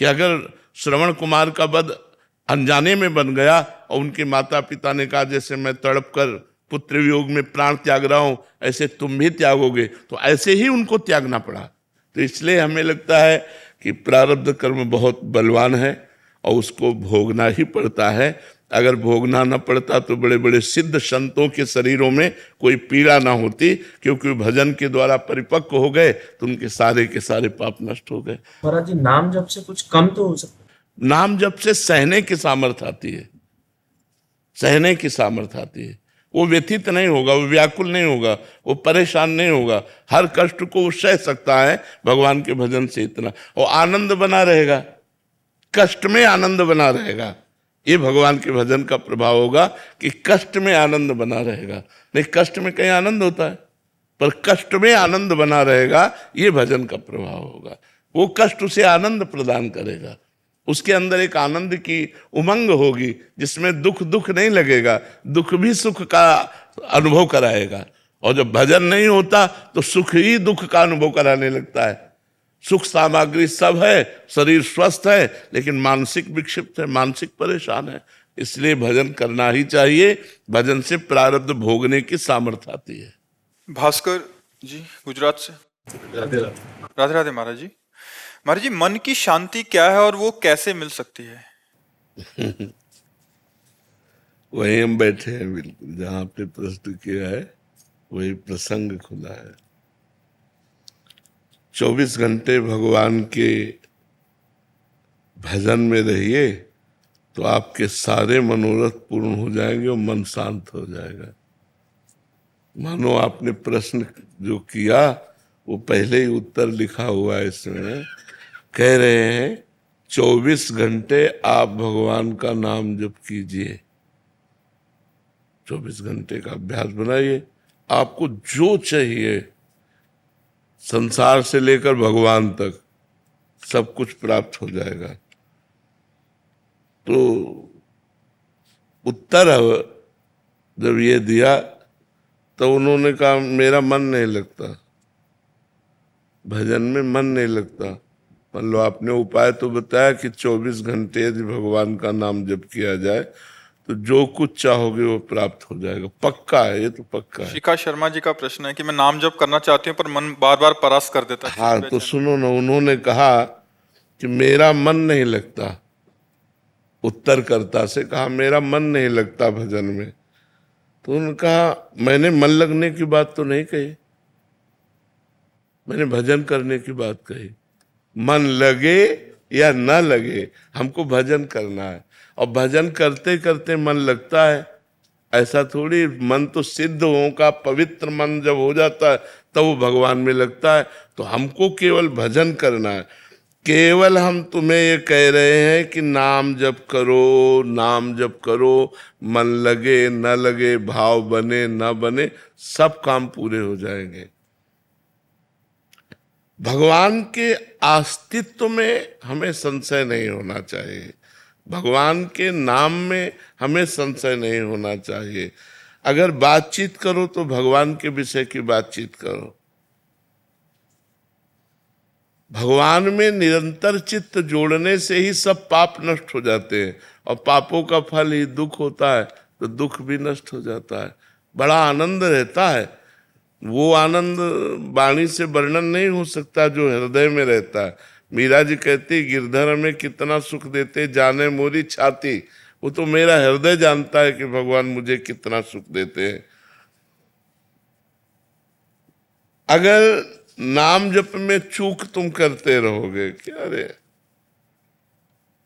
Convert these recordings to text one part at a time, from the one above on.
कि अगर श्रवण कुमार का वध अनजाने में बन गया और उनके माता पिता ने कहा जैसे मैं तड़प कर पुत्र वियोग में प्राण त्याग रहा हूं ऐसे तुम भी त्यागोगे, तो ऐसे ही उनको त्यागना पड़ा। तो इसलिए हमें लगता है कि प्रारब्ध कर्म बहुत बलवान है और उसको भोगना ही पड़ता है। अगर भोगना न पड़ता तो बड़े बड़े सिद्ध संतों के शरीरों में कोई पीड़ा ना होती, क्योंकि भजन के द्वारा परिपक्व हो गए तो उनके सारे पाप नष्ट हो गए। महाराज जी, नाम जप से कुछ कम तो हो सकता है? नाम जप से सहने की सामर्थ्य आती है, सहने की सामर्थ्य आती है। वो व्यथित नहीं होगा, वो व्याकुल नहीं होगा, वो परेशान नहीं होगा, हर कष्ट को वो सह सकता है भगवान के भजन से इतना, और आनंद बना रहेगा, कष्ट में आनंद बना रहेगा। ये भगवान के भजन का प्रभाव होगा कि कष्ट में आनंद बना रहेगा। नहीं, कष्ट में कहीं आनंद होता है, पर कष्ट में आनंद बना रहेगा, ये भजन का प्रभाव होगा। वो कष्ट उसे आनंद प्रदान करेगा, उसके अंदर एक आनंद की उमंग होगी जिसमें दुख नहीं लगेगा, दुख भी सुख का अनुभव कराएगा। और जब भजन नहीं होता तो सुख ही दुख का अनुभव कराने लगता है। सुख सामग्री सब है, शरीर स्वस्थ है, लेकिन मानसिक विक्षिप्त है, मानसिक परेशान है। इसलिए भजन करना ही चाहिए, भजन से प्रारब्ध भोगने की सामर्थ्य आती है। भास्कर जी गुजरात से। राधे राधे। राधे राधे महाराज जी। महाराज जी, मन की शांति क्या है और वो कैसे मिल सकती है? वहीं हम बैठे हैं, बिल्कुल जहां आपने प्रश्न किया है वही प्रसंग खुला है। 24 घंटे भगवान के भजन में रहिए तो आपके सारे मनोरथ पूर्ण हो जाएंगे और मन शांत हो जाएगा। मानो आपने प्रश्न जो किया वो पहले ही उत्तर लिखा हुआ है इसमें। कह रहे हैं 24 घंटे आप भगवान का नाम जप कीजिए, 24 घंटे का अभ्यास बनाइए, आपको जो चाहिए संसार से लेकर भगवान तक सब कुछ प्राप्त हो जाएगा। तो उत्तर जब ये दिया तो उन्होंने कहा मेरा मन नहीं लगता, भजन में मन नहीं लगता। मान लो आपने उपाय तो बताया कि 24 घंटे यदि भगवान का नाम जप किया जाए तो जो कुछ चाहोगे वो प्राप्त हो जाएगा, पक्का है, ये तो पक्का है। शिखा शर्मा जी का प्रश्न है कि मैं नाम जप करना चाहती हूँ पर मन बार बार परास कर देता है। हाँ तो सुनो ना, उन्होंने कहा कि मेरा मन नहीं लगता, उत्तरकर्ता से कहा मेरा मन नहीं लगता भजन में। तो उन्होंने कहा मैंने मन लगने की बात तो नहीं कही, मैंने भजन करने की बात कही। मन लगे या न लगे, हमको भजन करना है, और भजन करते करते मन लगता है ऐसा थोड़ी। मन तो सिद्ध हो का पवित्र मन जब हो जाता है तब वो भगवान में लगता है। तो हमको केवल भजन करना है। केवल हम तुम्हें ये कह रहे हैं कि नाम जप करो, नाम जप करो, मन लगे न लगे, भाव बने न बने, सब काम पूरे हो जाएंगे। भगवान के अस्तित्व में हमें संशय नहीं होना चाहिए, भगवान के नाम में हमें संशय नहीं होना चाहिए। अगर बातचीत करो तो भगवान के विषय की बातचीत करो। भगवान में निरंतर चित्त जोड़ने से ही सब पाप नष्ट हो जाते हैं, और पापों का फल ही दुख होता है, तो दुख भी नष्ट हो जाता है, बड़ा आनंद रहता है। वो आनंद वाणी से वर्णन नहीं हो सकता जो हृदय में रहता है। मीरा जी कहती गिरधर में कितना सुख देते जाने मोरी छाती। वो तो मेरा हृदय जानता है कि भगवान मुझे कितना सुख देते हैं। अगर नाम जप में चूक तुम करते रहोगे क्या रे,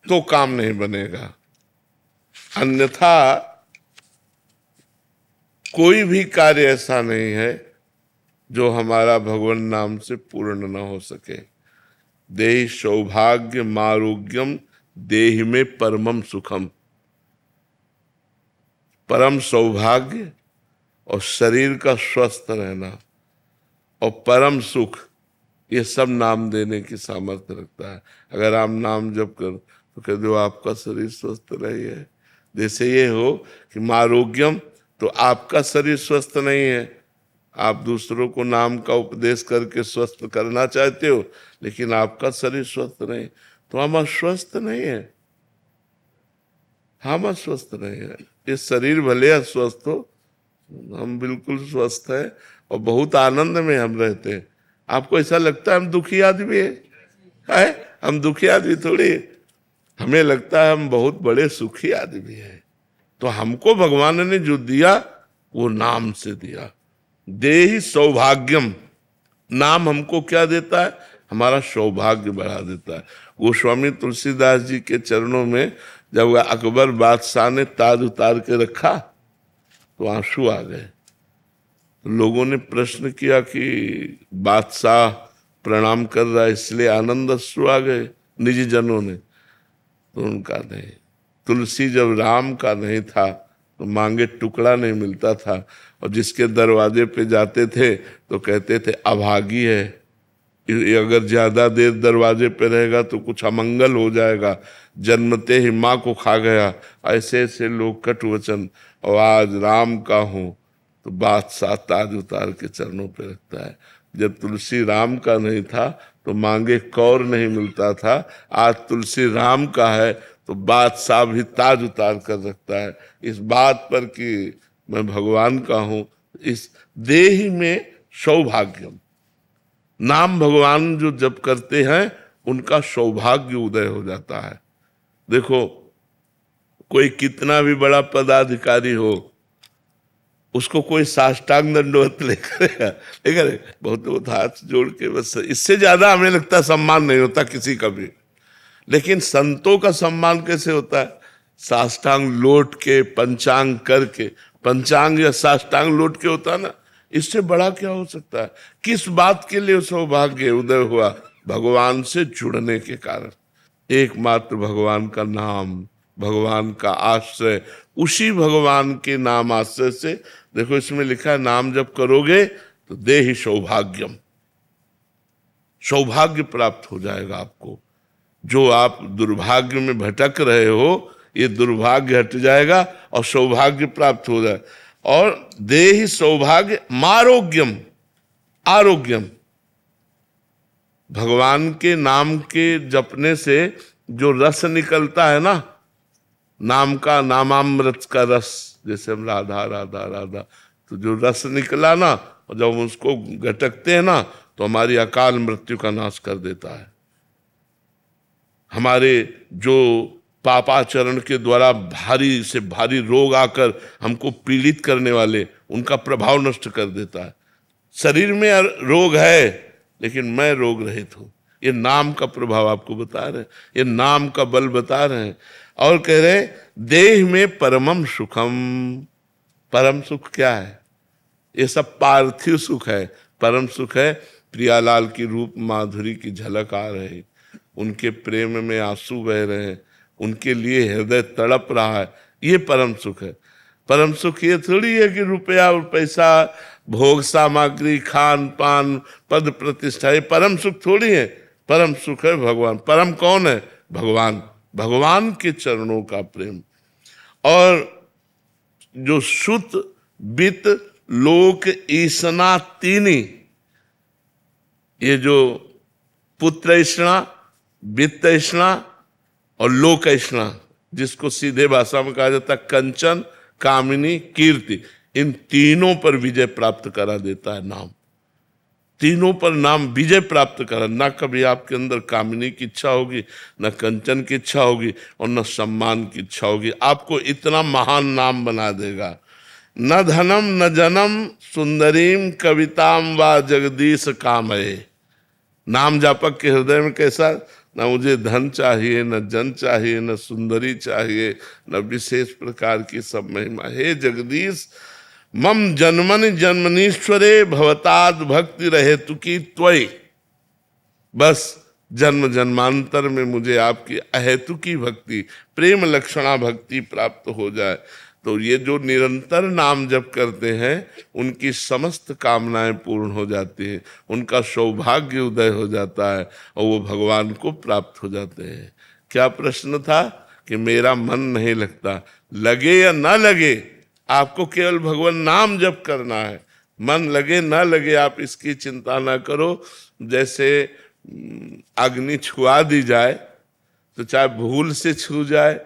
तो काम नहीं बनेगा। अन्यथा कोई भी कार्य ऐसा नहीं है जो हमारा भगवान नाम से पूर्ण न हो सके। देहि सौभाग्य मारोग्यम देहि में परमम सुखम। परम सौभाग्य और शरीर का स्वस्थ रहना और परम सुख, ये सब नाम देने की सामर्थ्य रखता है। अगर आप नाम जप कर तो कह दो आपका शरीर स्वस्थ रही है। जैसे ये हो कि मारोग्यम, तो आपका शरीर स्वस्थ नहीं है, आप दूसरों को नाम का उपदेश करके स्वस्थ करना चाहते हो, लेकिन आपका शरीर स्वस्थ नहीं, तो हम अस्वस्थ नहीं है, हम अस्वस्थ नहीं है। ये शरीर भले अस्वस्थ हो, हम बिल्कुल स्वस्थ है और बहुत आनंद में हम रहते हैं। आपको ऐसा लगता है हम दुखी आदमी है? हम दुखी आदमी थोड़ी है। हमें लगता है हम बहुत बड़े सुखी आदमी हैं। तो हमको भगवान ने जो दिया वो नाम से दिया। देहि सौभाग्यम, नाम हमको क्या देता है? हमारा सौभाग्य बढ़ा देता है। गोस्वामी तुलसीदास जी के चरणों में जब अकबर बादशाह ने ताज उतार के रखा तो आंसू आ गए। तो लोगों ने प्रश्न किया कि बादशाह प्रणाम कर रहा है इसलिए आनंद अश्रु आ गए निजी जनों ने। तो उनका नहीं, तुलसी जब राम का नहीं था तो मांगे टुकड़ा नहीं मिलता था, और जिसके दरवाजे पे जाते थे तो कहते थे अभागी है, ये अगर ज्यादा देर दरवाजे पे रहेगा तो कुछ अमंगल हो जाएगा, जन्मते ही माँ को खा गया। ऐसे ऐसे लोग कटु वचन। और आज राम का हूं तो बादशाह ताज उतार के चरणों पे रखता है। जब तुलसी राम का नहीं था तो मांगे कौर नहीं मिलता था, आज तुलसी राम का है तो बादशाह भी ताज उतार कर रखता है। इस बात पर कि मैं भगवान का हूं, इस देह में सौभाग्यम, नाम भगवान जो जप करते हैं उनका सौभाग्य उदय हो जाता है। देखो, कोई कितना भी बड़ा पदाधिकारी हो, उसको कोई साष्टांग दंडवत लेकर बहुत हाथ जोड़ के, बस इससे ज्यादा हमें लगता है सम्मान नहीं होता किसी का भी। लेकिन संतों का सम्मान कैसे होता है? साष्टांग लौट के, पंचांग करके, पंचांग या साष्टांग लौट के होता है ना, इससे बड़ा क्या हो सकता है? किस बात के लिए सौभाग्य उदय हुआ? भगवान से जुड़ने के कारण। एकमात्र भगवान का नाम, भगवान का आश्रय, उसी भगवान के नाम आश्रय से। देखो इसमें लिखा है नाम जब करोगे तो देहि सौभाग्यम, सौभाग्य प्राप्त हो जाएगा आपको। जो आप दुर्भाग्य में भटक रहे हो, ये दुर्भाग्य हट जाएगा और सौभाग्य प्राप्त हो जाए। और देहि सौभाग्य मारोग्यम, आरोग्यम, भगवान के नाम के जपने से जो रस निकलता है ना, नाम का, नामामृत का रस, जैसे हम राधा राधा राधा, तो जो रस निकला ना, और जब उसको घटकते हैं ना तो हमारी अकाल मृत्यु का नाश कर देता है। हमारे जो पापाचरण के द्वारा भारी से भारी रोग आकर हमको पीड़ित करने वाले, उनका प्रभाव नष्ट कर देता है। शरीर में रोग है लेकिन मैं रोग रहित हूं। ये नाम का प्रभाव आपको बता रहे हैं, ये नाम का बल बता रहे हैं। और कह रहे देह में परमम सुखम, परम सुख क्या है? ये सब पार्थिव सुख है। परम सुख है प्रियालाल की रूप माधुरी की झलक आ रही, उनके प्रेम में आंसू बह रहे हैं, उनके लिए हृदय तड़प रहा है, ये परम सुख है। परम सुख ये थोड़ी है कि रुपया और पैसा, भोग सामग्री, खान पान, पद प्रतिष्ठा, ये परम सुख थोड़ी है। परम सुख है भगवान। परम कौन है? भगवान। भगवान के चरणों का प्रेम। और जो सुत वित्त लोक ईसना तीनी, ये जो पुत्र ईष्णा, वित्त ईष्णा और लोक ईष्णा, जिसको सीधे भाषा में कहा जाता है कंचन, कामिनी, कीर्ति, इन तीनों पर विजय प्राप्त करा देता है नाम। तीनों पर नाम विजय प्राप्त करा। ना कभी आपके अंदर कामिनी की इच्छा होगी, न कंचन की इच्छा होगी और न सम्मान की इच्छा होगी। आपको इतना महान नाम बना देगा। न धनम न जनम सुंदरीम कविताम व जगदीश कामये। नाम जापक के हृदय में कैसा? न मुझे धन चाहिए, न जन चाहिए, न सुंदरी चाहिए, न विशेष प्रकार की सब महिमा। हे जगदीश, मम जन्मनि जन्मनीश्वरे भवताद भक्ति रहे तुकी त्वयि। बस जन्म जन्मांतर में मुझे आपकी अहेतुकी भक्ति, प्रेम लक्षणा भक्ति प्राप्त हो जाए। तो ये जो निरंतर नाम जप करते हैं उनकी समस्त कामनाएं पूर्ण हो जाती हैं, उनका सौभाग्य उदय हो जाता है और वो भगवान को प्राप्त हो जाते हैं। क्या प्रश्न था कि मेरा मन नहीं लगता? लगे या ना लगे, आपको केवल भगवान नाम जप करना है। मन लगे ना लगे आप इसकी चिंता ना करो। जैसे अग्नि छुआ दी जाए तो चाहे भूल से छू जाए,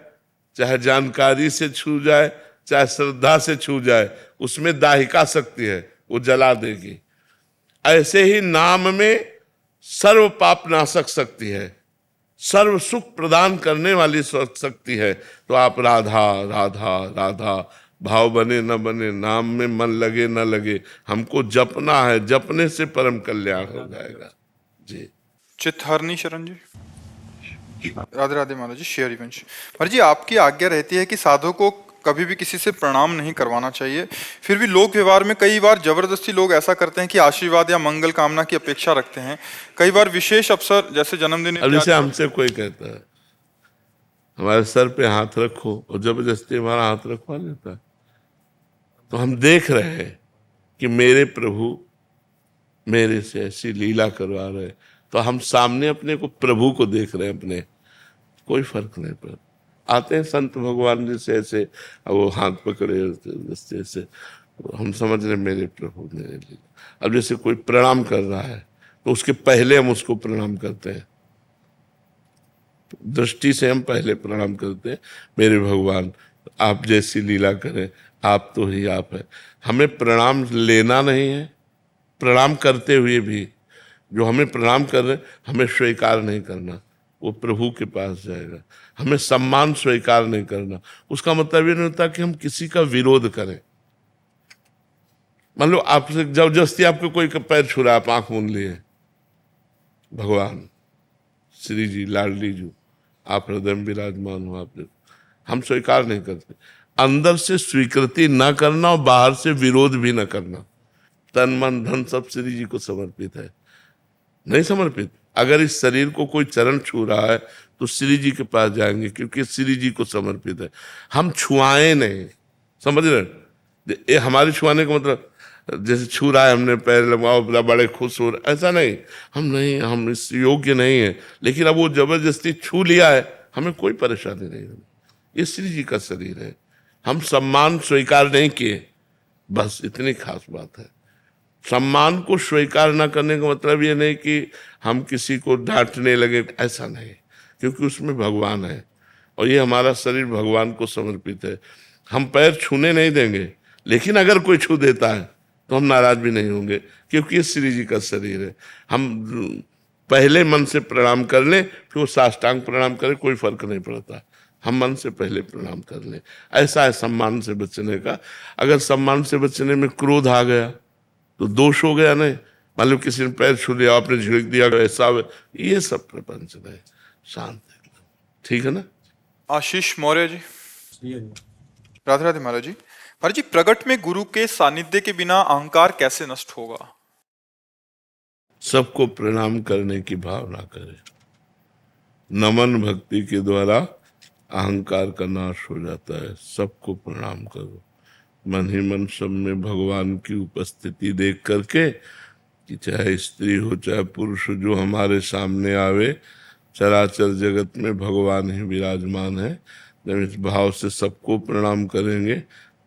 चाहे जानकारी से छू जाए, चाहे श्रद्धा से छू जाए, उसमें दाहिका शक्ति है, वो जला देगी। ऐसे ही नाम में सर्व पाप नाशक शक्ति है, सर्व सुख प्रदान करने वाली शक्ति है। तो आप राधा राधा राधा भाव बने न बने, नाम में मन लगे न लगे, हमको जपना है, जपने से परम कल्याण हो जाएगा। जी चित्तहरणी शरण जी। राधे राधे महाराज जी। शेयर वंश महाराज जी, आपकी आज्ञा रहती है कि साधु को कभी भी किसी से प्रणाम नहीं करवाना चाहिए, फिर भी लोक व्यवहार में कई बार जबरदस्ती लोग ऐसा करते हैं कि आशीर्वाद या मंगल कामना की अपेक्षा रखते हैं। कई बार विशेष अवसर जैसे जन्मदिन अब जैसे हमसे कोई कहता है हमारे सर पे हाथ रखो, और जबरदस्ती हमारा हाथ रखवा लेता है, तो हम देख रहे हैं कि मेरे प्रभु मेरे से ऐसी लीला करवा रहे हैं, तो हम सामने अपने को प्रभु को देख रहे हैं, अपने कोई फर्क नहीं पड़ता। आते हैं संत भगवान जी से ऐसे, अब वो हाथ पकड़े जैसे ऐसे, हम समझ रहे मेरे प्रभु मेरे लिए। अब जैसे कोई प्रणाम कर रहा है तो उसके पहले हम उसको प्रणाम करते हैं, दृष्टि से हम पहले प्रणाम करते हैं, मेरे भगवान आप जैसी लीला करें, आप तो ही आप है। हमें प्रणाम लेना नहीं है, प्रणाम करते हुए भी जो हमें प्रणाम कर रहे हमें स्वीकार नहीं करना, वो प्रभु के पास जाएगा। हमें सम्मान स्वीकार नहीं करना, उसका मतलब ये नहीं होता कि हम किसी का विरोध करें। मान लो आपसे जबरदस्ती आपको कोई का पैर छू रहा, आप आंख मूंद लिए, भगवान श्री जी लाडली जी आप हृदय में विराजमान हो, आप हम स्वीकार नहीं करते। अंदर से स्वीकृति न करना और बाहर से विरोध भी न करना। तन मन धन सब श्री जी को समर्पित है, नहीं समर्पित। अगर इस शरीर को कोई चरण छू रहा है तो श्री जी के पास जाएंगे, क्योंकि श्री जी को समर्पित है। हम छुआए नहीं, समझ रहे? ये हमारे छुआने का मतलब जैसे छू रहा है हमने पैर लगाओ बड़े खुश हो रहे, ऐसा नहीं। हम नहीं, हम इस योग्य नहीं है, लेकिन अब वो जबरदस्ती छू लिया है, हमें कोई परेशानी नहीं है। ये श्री जी का शरीर है, हम सम्मान स्वीकार नहीं किए, बस इतनी खास बात है। सम्मान को स्वीकार न करने का मतलब ये नहीं कि हम किसी को डांटने लगे, ऐसा नहीं, क्योंकि उसमें भगवान है और ये हमारा शरीर भगवान को समर्पित है। हम पैर छूने नहीं देंगे, लेकिन अगर कोई छू देता है तो हम नाराज भी नहीं होंगे, क्योंकि ये श्री जी का शरीर है। हम पहले मन से प्रणाम कर लें, फिर वो साष्टांग प्रणाम करें, कोई फर्क नहीं पड़ता। हम मन से पहले प्रणाम कर लें, ऐसा है सम्मान से बचने का। अगर सम्मान से बचने में क्रोध आ गया तो दोष हो गया नहीं। मान लो किसी ने पैर छू लिया, आपने झिड़क दिया, ऐसा, ये सब प्रपंच नहीं, शांत एकदम, ठीक है ना। आशीष मौर्य जी। ये राधे राधे महाराज जी। महाराज जी, प्रगट में गुरु के सानिध्य के बिना अहंकार कैसे नष्ट होगा? सबको प्रणाम करने की भावना करें, नमन भक्ति के द्वारा अहंकार का नाश हो जाता है। सबको प्रणाम करो, मन ही मन सब में भगवान की उपस्थिति देख करके, कि चाहे स्त्री हो चाहे पुरुष हो, जो हमारे सामने आवे, चराचर जगत में भगवान ही विराजमान है। जब इस भाव से सबको प्रणाम करेंगे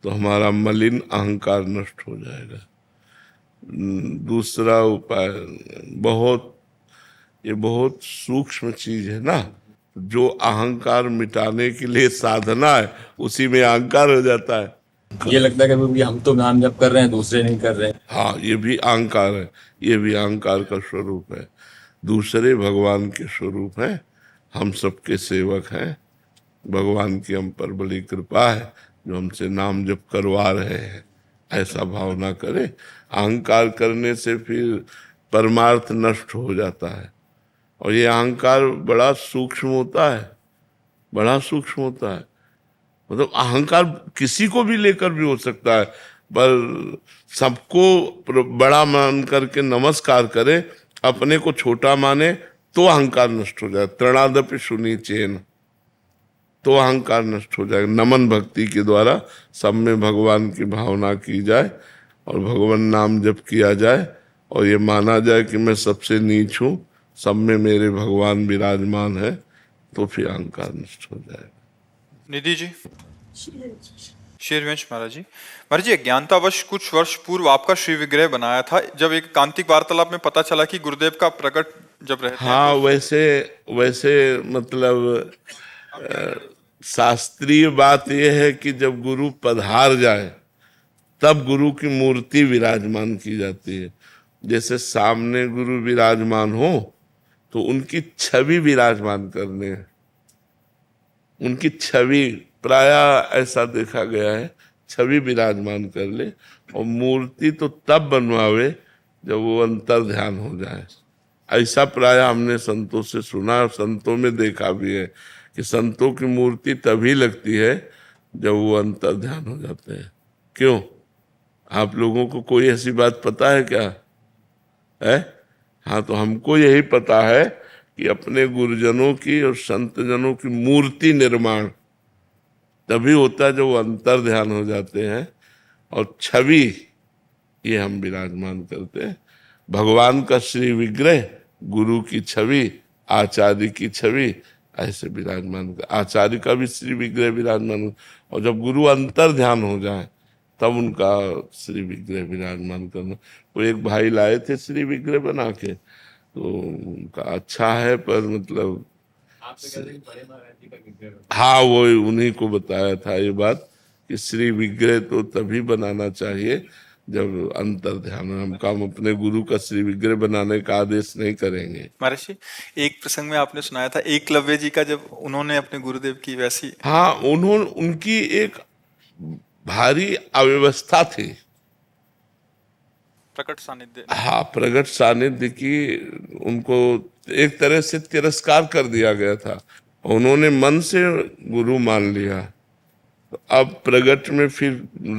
तो हमारा मलिन अहंकार नष्ट हो जाएगा। दूसरा उपाय बहुत सूक्ष्म चीज है ना, जो अहंकार मिटाने के लिए साधना है, उसी में अहंकार हो जाता है। ये लगता है कि हम तो नाम जप कर रहे हैं, दूसरे नहीं कर रहे हैं। हाँ, ये भी अहंकार है, ये भी अहंकार का स्वरूप है। दूसरे भगवान के स्वरूप है, हम सबके सेवक हैं। भगवान की हम पर बड़ी कृपा है जो हमसे नाम जप करवा रहे हैं, ऐसा भावना करें। अहंकार करने से फिर परमार्थ नष्ट हो जाता है, और ये अहंकार बड़ा सूक्ष्म होता है, बड़ा सूक्ष्म होता है। मतलब अहंकार किसी को भी लेकर भी हो सकता है, पर सबको बड़ा मान करके नमस्कार करे, अपने को छोटा माने तो अहंकार नष्ट हो जाए। तृणादपि सुनी चेन, तो अहंकार नष्ट हो जाएगा। नमन भक्ति के द्वारा सब में भगवान की भावना की जाए और भगवान नाम जप किया जाए, और ये माना जाए कि मैं सबसे नीच हूँ, सब में मेरे भगवान विराजमान है, तो फिर अहंकार नष्ट हो जाएगा। निधि जी। शेरवंश महाराज जी। महाराज जी, अज्ञानतावश कुछ वर्ष पूर्व आपका श्री विग्रह बनाया था। जब एक कांतिक वार्तालाप में पता चला कि गुरुदेव का प्रकट जब रहते हैं हाँ, तो? वैसे वैसे मतलब शास्त्रीय बात यह है कि जब गुरु पधार जाए तब गुरु की मूर्ति विराजमान की जाती है। जैसे सामने गुरु विराजमान हो तो उनकी छवि विराजमान करने है, उनकी छवि प्राय ऐसा देखा गया है, छवि विराजमान कर ले। और मूर्ति तो तब बनवावे जब वो अंतर ध्यान हो जाए। ऐसा प्राय हमने संतों से सुना और संतों में देखा भी है कि संतों की मूर्ति तभी लगती है जब वो अंतर ध्यान हो जाते हैं। क्यों? आप लोगों को कोई ऐसी बात पता है क्या? है? हाँ, तो हमको यही पता है कि अपने गुरुजनों की और संत जनों की मूर्ति निर्माण तभी होता है जब वो अंतर ध्यान हो जाते हैं और छवि ये हम विराजमान करते हैं। भगवान का श्री विग्रह, गुरु की छवि, आचार्य की छवि, ऐसे विराजमान कर, आचार्य का भी श्री विग्रह विराजमान। और जब गुरु अंतर ध्यान हो जाए तब उनका श्री विग्रह विराजमान करना। वो एक भाई लाए थे श्री विग्रह बना के, तो उनका अच्छा है, पर मतलब हाँ, वो उन्हीं को बताया था ये बात कि श्री विग्रह तो तभी बनाना चाहिए जब अंतर ध्यान। हम अपने गुरु का श्री विग्रह बनाने का आदेश नहीं करेंगे। महर्षि, एक प्रसंग में आपने सुनाया था एकलव्य जी का, जब उन्होंने अपने गुरुदेव की वैसी। हाँ, उनकी एक भारी अव्यवस्था थी। प्रकट सानिध्य। हाँ, प्रकट सानिध्य की उनको एक तरह से तिरस्कार कर दिया गया था। उन्होंने मन से गुरु मान लिया। तो अब प्रगट में फिर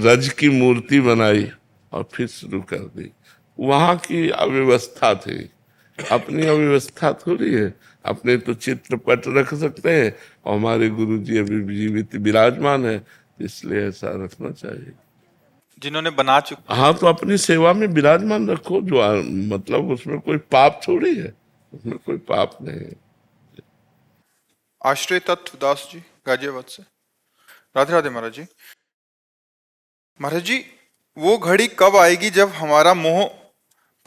रज की मूर्ति बनाई और फिर शुरू कर दी। वहां की अव्यवस्था थी, अपनी अव्यवस्था थोड़ी है। अपने तो चित्रपट रख सकते हैं और हमारे गुरु जी अभी जीवित विराजमान है, इसलिए ऐसा रखना चाहिए। जिन्होंने बना चुके। हाँ, तो अपनी सेवा में विराजमान रखो, जो मतलब उसमें कोई पाप थोड़ी है, उसमें कोई पाप नहीं है। आश्रय तत्व दास जी गाजियाबाद से। राधे राधे महाराज जी। महाराज जी, वो घड़ी कब आएगी जब हमारा मोह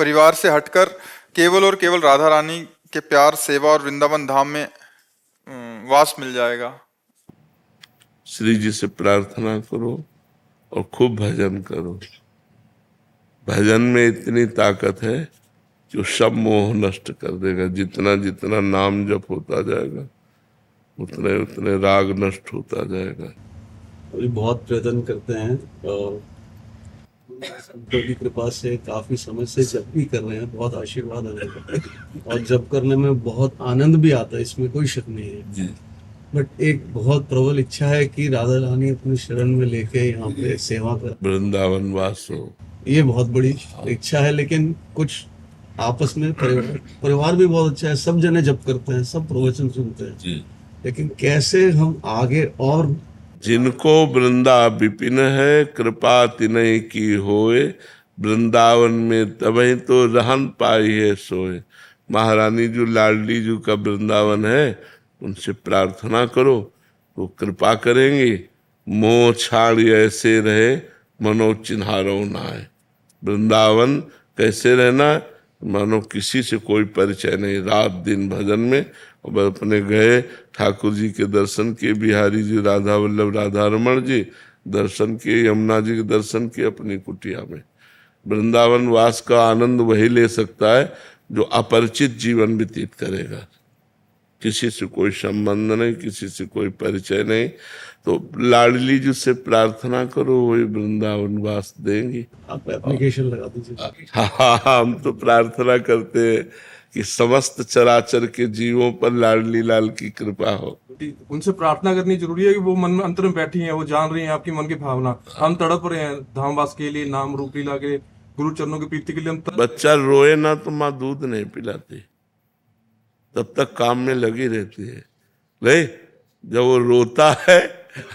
परिवार से हटकर केवल और केवल राधा रानी के प्यार, सेवा और वृंदावन धाम में वास मिल जाएगा? श्री जी से प्रार्थना करो और खूब भजन करो। भजन में इतनी ताकत है जो सब मोह नष्ट कर देगा। जितना जितना नाम जप होता जाएगा उतने उतने राग नष्ट होता जाएगा। अभी बहुत प्रयत्न करते हैं और संतों की कृपा से काफी समय से जप भी कर रहे हैं, बहुत आशीर्वाद है और जप करने में बहुत आनंद भी आता है, इसमें कोई शक नहीं है। बट एक बहुत प्रबल इच्छा है कि राधा रानी अपने शरण में लेके यहाँ पे सेवा कर, वृंदावन वास हो, ये बहुत बड़ी इच्छा है। लेकिन कुछ आपस में परिवार भी बहुत अच्छा है, सब जने जप करते हैं, सब प्रवचन सुनते हैं, लेकिन कैसे हम आगे और जिनको वृंदा विपिन है कृपा तिनय की होए, वृंदावन में तबही तो रहन पाई है सोए। महारानी जो लाडली जी का वृंदावन है, उनसे प्रार्थना करो तो कृपा करेंगे। मोह छाड़ ऐसे रहे मनो चिन्हारो नाय। वृंदावन कैसे रहना, मानो किसी से कोई परिचय नहीं, रात दिन भजन में। और अपने गए ठाकुर जी के दर्शन किए, बिहारी जी, राधा वल्लभ, राधा रमण जी दर्शन किए, यमुना जी के दर्शन किए अपनी कुटिया में। वृंदावन वास का आनंद वही ले सकता है जो अपरिचित जीवन व्यतीत करेगा, किसी से कोई संबंध नहीं, किसी से कोई परिचय नहीं। तो लाडली जी से प्रार्थना करो, वही वृंदावन वास देंगी। आप एप्लीकेशन लगा दीजिए। हाँ, हम तो प्रार्थना करते हैं कि समस्त चराचर के जीवों पर लाडली लाल की कृपा हो। उनसे प्रार्थना करनी जरूरी है कि वो मन में अंतर में बैठी हैं, वो जान रही हैं आपकी मन की भावना। हम तड़प रहे हैं धामवास के लिए, नाम रूप लीला के, गुरु चरणों की प्रीति के लिए। हम बच्चा रोए ना तो माँ दूध नहीं पिलाती, तब तक काम में लगी रहती है। ले, जब वो रोता है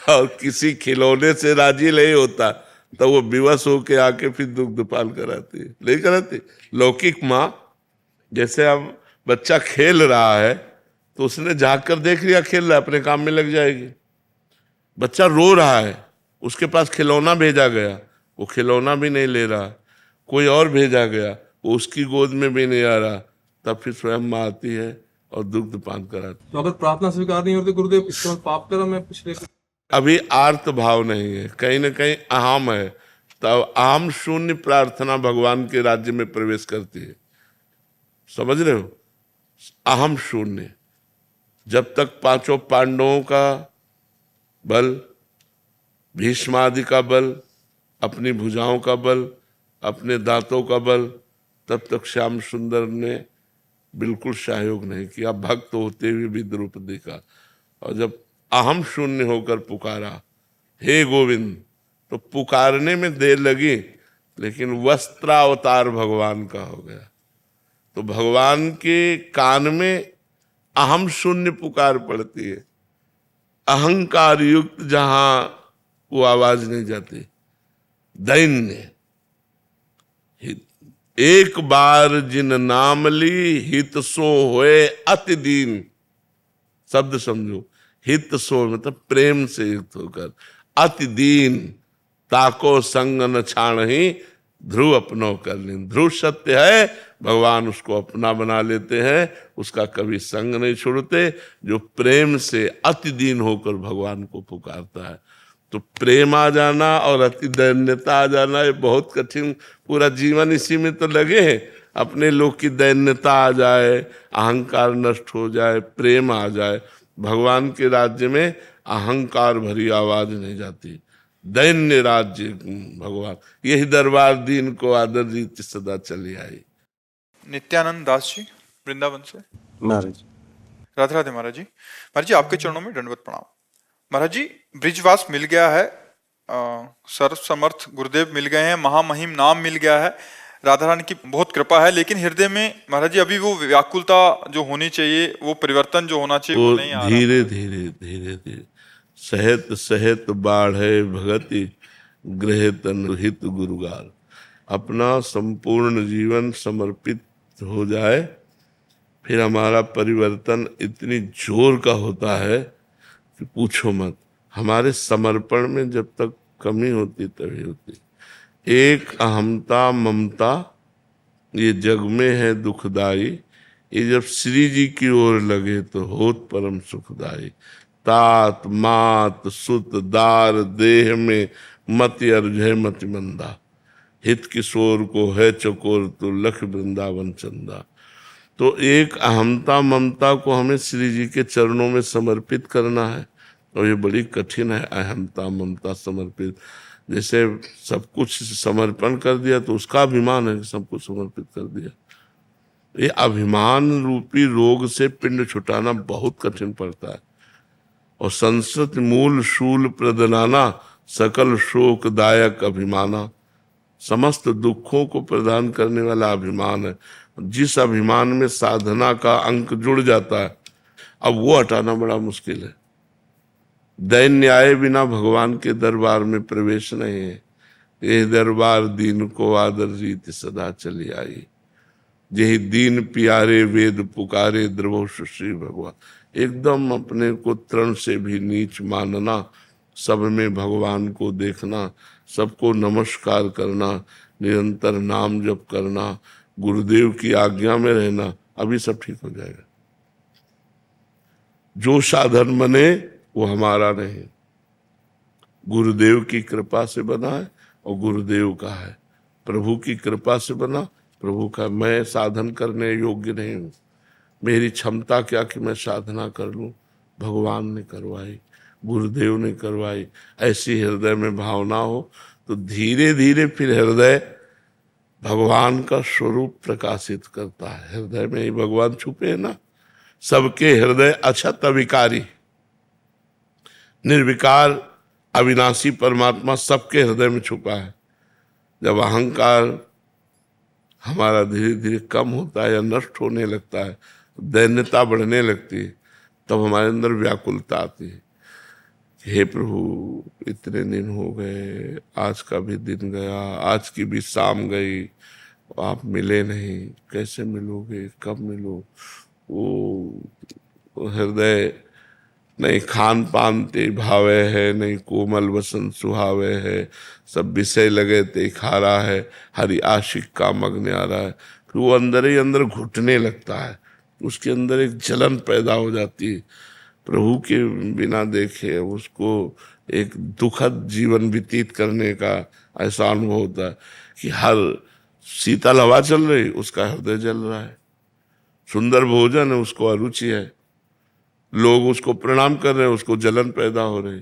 और किसी खिलौने से राजी नहीं होता, तब वो विवश होके आके फिर दुग्ध पान कराती है, नहीं कराती। लौकिक माँ, जैसे अब बच्चा खेल रहा है तो उसने झांक कर देख लिया खेल रहा है, अपने काम में लग जाएगी। बच्चा रो रहा है, उसके पास खिलौना भेजा गया, वो खिलौना भी नहीं ले रहा। कोई और भेजा गया, वो उसकी गोद में भी नहीं आ रहा, तब फिर स्वयं माँ आती है और दुग्ध पान कराती। तो अगर प्रार्थना स्वीकार नहीं होती गुरुदेव, इसके बाद पाप करा मैं पिछले। अभी आर्त भाव नहीं है, कहीं ना कहीं अहम है, तब अहम शून्य प्रार्थना भगवान के राज्य में प्रवेश करती है। समझ रहे हो? अहम शून्य। जब तक पांचों पांडवों का बल, भीष्मादि का बल, अपनी भुजाओं का बल, अपने दांतों का बल, तब तक श्याम सुंदर ने बिल्कुल सहयोग नहीं किया, भक्त होते हुए भी द्रौपदी का। और जब अहम शून्य होकर पुकारा हे गोविंद, तो पुकारने में देर लगी, लेकिन वस्त्रावतार भगवान का हो गया। तो भगवान के कान में अहम शून्य पुकार पड़ती है, अहंकार युक्त जहां वो आवाज नहीं जाती। दैन्य, एक बार जिन नाम ली, हित सो होए अति दीन। शब्द समझो, हित सो मतलब प्रेम से युक्त होकर, अति दीन ताको संग न छाण ही, ध्रुव अपनो कर लें। ध्रुव सत्य है, भगवान उसको अपना बना लेते हैं, उसका कभी संग नहीं छोड़ते। जो प्रेम से अति दीन होकर भगवान को पुकारता है, तो प्रेम आ जाना और अति दैन्यता आ जाना ये बहुत कठिन। पूरा जीवन इसी में तो लगे हैं, अपने लोग की दैन्यता आ जाए, अहंकार नष्ट हो जाए, प्रेम आ जाए। भगवान के राज्य में अहंकार भरी आवाज नहीं जाती। दैन्य राज्य भगवान, यही दरबार दीन को आदर रीति सदा चली आई। नित्यानंद दास जी वृंदावन से। महाराज राधे राधे महाराज जी। महाराज जी आपके चरणों में दंडवत प्रणाम। महाराज जी ब्रिजवास मिल गया है, सर्व समर्थ गुरुदेव मिल गए हैं, महामहिम नाम मिल गया है, राधा रानी की बहुत कृपा है, लेकिन हृदय में महाराज जी अभी वो व्याकुलता जो होनी चाहिए, वो परिवर्तन जो होना चाहिए वो नहीं आ रहा। धीरे धीरे धीरे धीरे सहत सहत बाढ़े भगति, गृह तन हित गुरुगाल। अपना संपूर्ण जीवन समर्पित हो जाए, फिर हमारा परिवर्तन इतनी जोर का होता है कि पूछो मत। हमारे समर्पण में जब तक कमी होती तभी होती। एक अहमता ममता ये जग में है दुखदाई, ये जब श्री जी की ओर लगे तो होत परम सुखदाई। तात मात सुत दार देह में मति अर्जय मति मंदा, हित किशोर को है चकोर तो लख वृंदावन चंदा। तो एक अहमता ममता को हमें श्री जी के चरणों में समर्पित करना है, और ये बड़ी कठिन है अहमता ममता समर्पित। जैसे सब कुछ समर्पण कर दिया तो उसका अभिमान है कि सब कुछ समर्पित कर दिया। ये अभिमान रूपी रोग से पिंड छुटाना बहुत कठिन पड़ता है। और संस्कृत मूल शूल प्रदनाना, सकल शोक दायक अभिमाना। समस्त दुखों को प्रदान करने वाला अभिमान है। जिस अभिमान में साधना का अंक जुड़ जाता है, अब वो हटाना बड़ा मुश्किल है। दैन्य आए बिना भगवान के दरबार में प्रवेश नहीं है। ये दरबार दीन को आदर रीति सदा चली आई। यही दीन प्यारे वेद पुकारे, द्रवो श्री भगवान। एकदम अपने को तृण से भी नीच मानना, सब में भगवान को देखना, सबको नमस्कार करना, निरंतर नाम जप करना, गुरुदेव की आज्ञा में रहना, अभी सब ठीक हो जाएगा। जो साधन बने वो हमारा नहीं, गुरुदेव की कृपा से बना है और गुरुदेव का है। प्रभु की कृपा से बना, प्रभु का। मैं साधन करने योग्य नहीं हूँ, मेरी क्षमता क्या कि मैं साधना कर लूँ। भगवान ने करवाई, गुरुदेव ने करवाई। ऐसी हृदय में भावना हो तो धीरे धीरे फिर हृदय भगवान का स्वरूप प्रकाशित करता है। हृदय में ही भगवान छुपे हैं ना। सबके हृदय अछत अविकारी, निर्विकार अविनाशी परमात्मा सबके हृदय में छुपा है। जब अहंकार हमारा धीरे धीरे कम होता है या नष्ट होने लगता है, दैन्यता बढ़ने लगती है, तब हमारे अंदर व्याकुलता आती है। हे प्रभु, इतने दिन हो गए, आज का भी दिन गया, आज की भी शाम गई, आप मिले नहीं, कैसे मिलोगे, कब मिलो। वो हृदय नहीं खान पान ते भावे है, नहीं कोमल वसन सुहावे है, सब विषय लगे ते खारा है, हरि आशिक का मग्न आ रहा है। फिर वो अंदर ही अंदर घुटने लगता है, उसके अंदर एक जलन पैदा हो जाती है। प्रभु के बिना देखे उसको एक दुखद जीवन व्यतीत करने का ऐसा अनुभव होता है कि हर शीतल हवा चल रही, उसका हृदय जल रहा है। सुंदर भोजन है, उसको अरुचि है। लोग उसको प्रणाम कर रहे हैं, उसको जलन पैदा हो रही,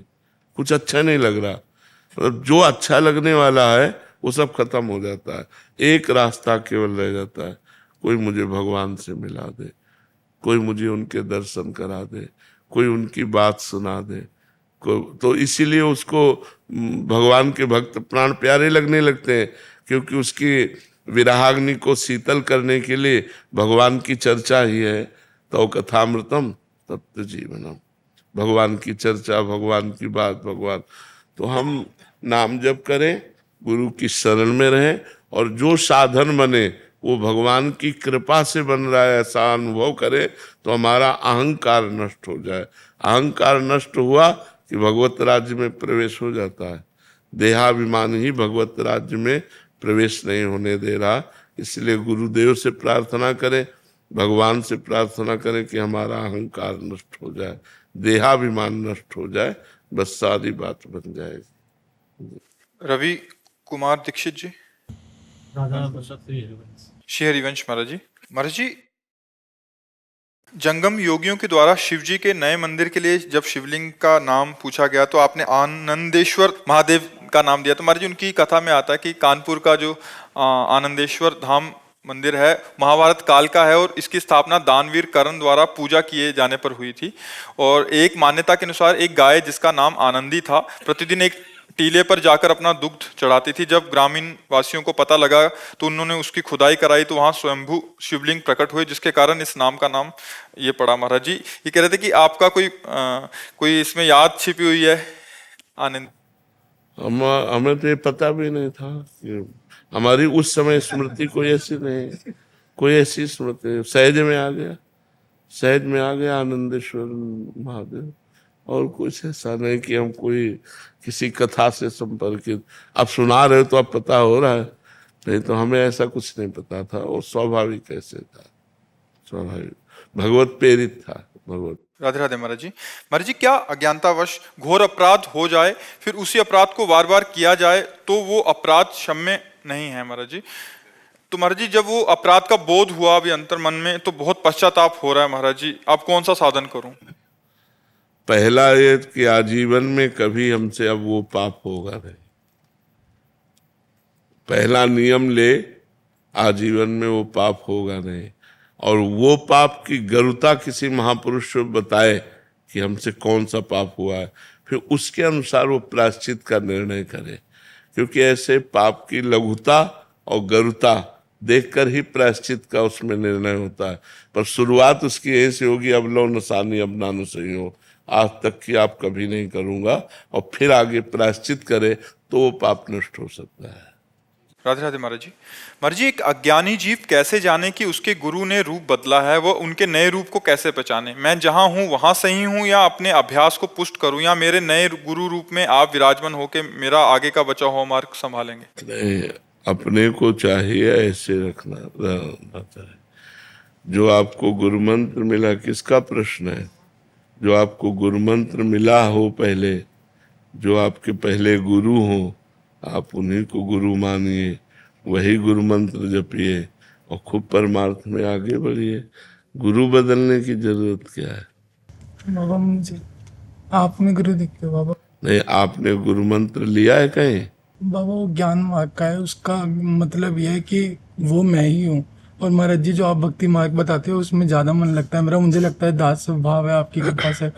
कुछ अच्छा नहीं लग रहा। मतलब जो अच्छा लगने वाला है वो सब खत्म हो जाता है। एक रास्ता केवल रह जाता है, कोई मुझे भगवान से मिला दे, कोई मुझे उनके दर्शन करा दे, कोई उनकी बात सुना दे। तो इसीलिए उसको भगवान के भक्त प्राण प्यारे लगने लगते हैं, क्योंकि उसकी विरहाग्नि को शीतल करने के लिए भगवान की चर्चा ही है। तो कथामृतम तप्त जीवनम, भगवान की चर्चा, भगवान की बात, भगवान। तो हम नाम जप करें, गुरु की शरण में रहें, और जो साधन बने वो भगवान की कृपा से बन रहा है ऐसा अनुभव करें, तो हमारा अहंकार नष्ट हो जाए। अहंकार नष्ट हुआ कि भगवत राज्य में प्रवेश हो जाता है। देहाभिमान ही भगवत राज्य में प्रवेश नहीं होने दे रहा। इसलिए गुरुदेव से प्रार्थना करें, भगवान से प्रार्थना करें कि हमारा अहंकार नष्ट हो जाए, देहाभिमान नष्ट हो जाए, बस सारी बात बन जाएगी। रवि कुमार दीक्षित जी, श्री हरिवंश महाराज जी। महाराज जी, जंगम योगियों के द्वारा शिव जी के नए मंदिर के लिए जब शिवलिंग का नाम पूछा गया तो आपने आनंदेश्वर महादेव का नाम दिया। तो महाराज जी, उनकी कथा में आता है कि कानपुर का जो आनंदेश्वर धाम मंदिर है महाभारत काल का है, और इसकी स्थापना दानवीर कर्ण द्वारा पूजा किए जाने पर हुई थी। और एक मान्यता के अनुसार एक गाय जिसका नाम आनंदी था प्रतिदिन एक टीले पर जाकर अपना दुग्ध चढ़ाती थी। जब ग्रामीण वासियों को पता लगा तो उन्होंने उसकी खुदाई कराई, तो वहां स्वयंभू शिवलिंग प्रकट हुए, जिसके कारण इस नाम का नाम ये पड़ा। महाराज जी ये कह रहे थे कि आपका कोई इसमें याद छिपी हुई है आनंद? हमें तो ये पता भी नहीं था कि हमारी उस समय स्मृति कोई ऐसी नहीं, कोई ऐसी स्मृति सहज में आ गया, सहज में आ गया आनंदेश्वर महादेव। और कुछ ऐसा नहीं कि हम कोई किसी कथा से संपर्कित। आप सुना रहे हो तो अब पता हो रहा है, नहीं तो हमें ऐसा कुछ नहीं पता था। और स्वाभाविक ऐसे था, स्वाभाविक भगवत प्रेरित था, भगवत। राधे राधे महाराज जी। महाराज जी, क्या अज्ञानतावश घोर अपराध हो जाए फिर उसी अपराध को बार बार किया जाए तो वो अपराध क्षम्य नहीं है? महाराज जी, तो महाराज जी जब वो अपराध का बोध हुआ अभी अंतर मन में तो बहुत पश्चाताप हो रहा है। महाराज जी अब कौन सा साधन करूं? पहला ये कि आजीवन में कभी हमसे अब वो पाप होगा नहीं। पहला नियम ले, आजीवन में वो पाप होगा नहीं। और वो पाप की गरुता किसी महापुरुष को बताए कि हमसे कौन सा पाप हुआ है, फिर उसके अनुसार वो प्रायश्चित का निर्णय करे। क्योंकि ऐसे पाप की लघुता और गरुता देखकर ही प्रायश्चित का उसमें निर्णय होता है। पर शुरुआत उसकी ऐसी होगी, अब लो नसानी अब नानु सही हो, आज तक की आप कभी नहीं करूंगा, और फिर आगे प्रायश्चित करे तो वो पाप नष्ट हो सकता है। राधे राधे महाराज जी। महाराज जी, एक अज्ञानी जीव कैसे जाने कि उसके गुरु ने रूप बदला है? वह उनके नए रूप को कैसे पहचाने? मैं जहां हूं वहां सही हूं, या अपने अभ्यास को पुष्ट करूं, या मेरे नए गुरु रूप में आप विराजमान होकर मेरा आगे का बचा हुआ मार्ग संभालेंगे? नहीं, अपने को चाहिए ऐसे रखना चाहिए। जो आपको गुरु मंत्र मिला, किसका प्रश्न है? जो आपको गुरु मंत्र मिला हो पहले, जो आपके पहले गुरु हो, आप उन्हीं को गुरु मानिए, वही गुरु मंत्र जपिए और खूब परमार्थ में आगे बढ़िए। गुरु बदलने की जरूरत क्या है? बाबा मुझे आप में गुरु दिखते हो बाबा। नहीं, आपने गुरु मंत्र लिया है कहीं? बाबा वो ज्ञान मार्ग का है, उसका मतलब यह है कि वो मैं ही हूँ। और महाराज जी जो आप भक्ति मार्ग बताते हो उसमें ज्यादा मन लगता है मेरा। मुझे लगता है दास स्वभाव है आपकी कृपा से।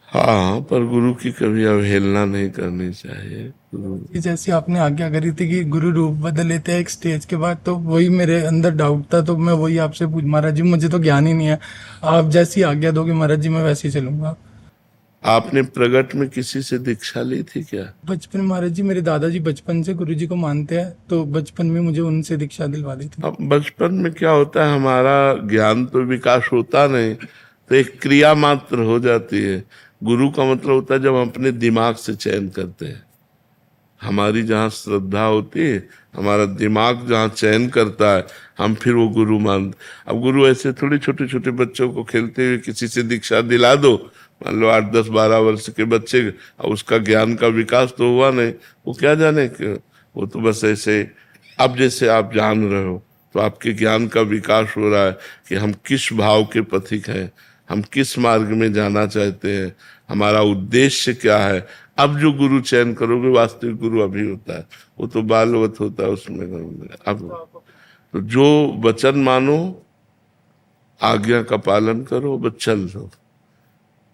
हाँ, पर गुरु की कभी अवहेलना नहीं करनी चाहिए। गुरु जैसे आपने आज्ञा करी थी कि गुरु रूप बदल लेते हैं एक स्टेज के बाद, तो वही मेरे अंदर डाउट था, तो मैं वही आपसे पूछ। महाराज जी मुझे तो ज्ञान ही नहीं है, आप जैसी आज्ञा दोगे महाराज जी मैं वैसे ही चलूंगा। आपने प्रगट में किसी से दीक्षा ली थी क्या? बचपन महाराज जी मेरे दादाजी बचपन से गुरु जी को मानते हैं, तो बचपन में मुझे उनसे दीक्षा दिलवा दी थी। अब बचपन में क्या होता है, हमारा ज्ञान तो विकास होता नहीं, तो एक क्रिया मात्र हो जाती है। गुरु का मतलब होता है जब हम अपने दिमाग से चयन करते हैं। हमारी जहाँ श्रद्धा होती है, हमारा दिमाग जहाँ चयन करता है, हम फिर वो गुरु मानते। अब गुरु ऐसे थोड़ी छोटे छोटे बच्चों को खेलते हुए किसी से दीक्षा दिला दो, मान लो 8, 10, 12 वर्ष के बच्चे, और उसका ज्ञान का विकास तो हुआ नहीं, वो क्या जाने कि वो तो बस ऐसे। अब जैसे आप जान रहे हो तो आपके ज्ञान का विकास हो रहा है कि हम किस भाव के पथिक हैं, हम किस मार्ग में जाना चाहते हैं, हमारा उद्देश्य क्या है। अब जो गुरु चयन करोगे, वास्तविक गुरु अभी होता है, वो तो बालवत होता है उसमें। अब तो जो वचन मानो, आज्ञा का पालन करो, बस चल दो।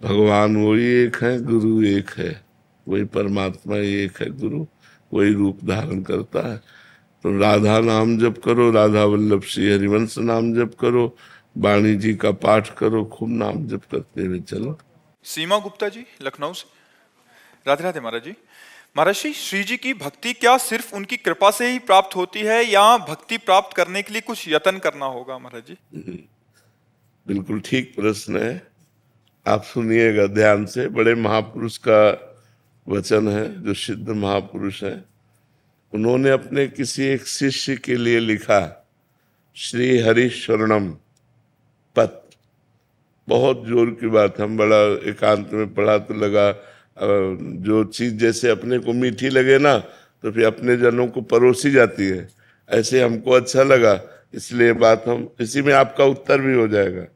भगवान वही एक है, गुरु एक है, वही परमात्मा एक है, गुरु वही रूप धारण करता है। तो राधा नाम जप करो, राधा वल्लभ श्री हरिवंश नाम जप करो, वाणी जी का पाठ करो, खूब नाम जप करते हुए चलो। सीमा गुप्ता जी लखनऊ से। राधे राधे महाराज जी। महाराज श्री जी की भक्ति क्या सिर्फ उनकी कृपा से ही प्राप्त होती है, या भक्ति प्राप्त करने के लिए कुछ यत्न करना होगा महाराज जी? बिल्कुल ठीक प्रश्न है, आप सुनिएगा ध्यान से। बड़े महापुरुष का वचन है, जो सिद्ध महापुरुष है, उन्होंने अपने किसी एक शिष्य के लिए लिखा, श्री हरि शरणम पत। बहुत जोर की बात, हम बड़ा एकांत में पढ़ा तो लगा, जो चीज जैसे अपने को मीठी लगे ना, तो फिर अपने जनों को परोसी जाती है, ऐसे हमको अच्छा लगा, इसलिए बात हम इसी में आपका उत्तर भी हो जाएगा।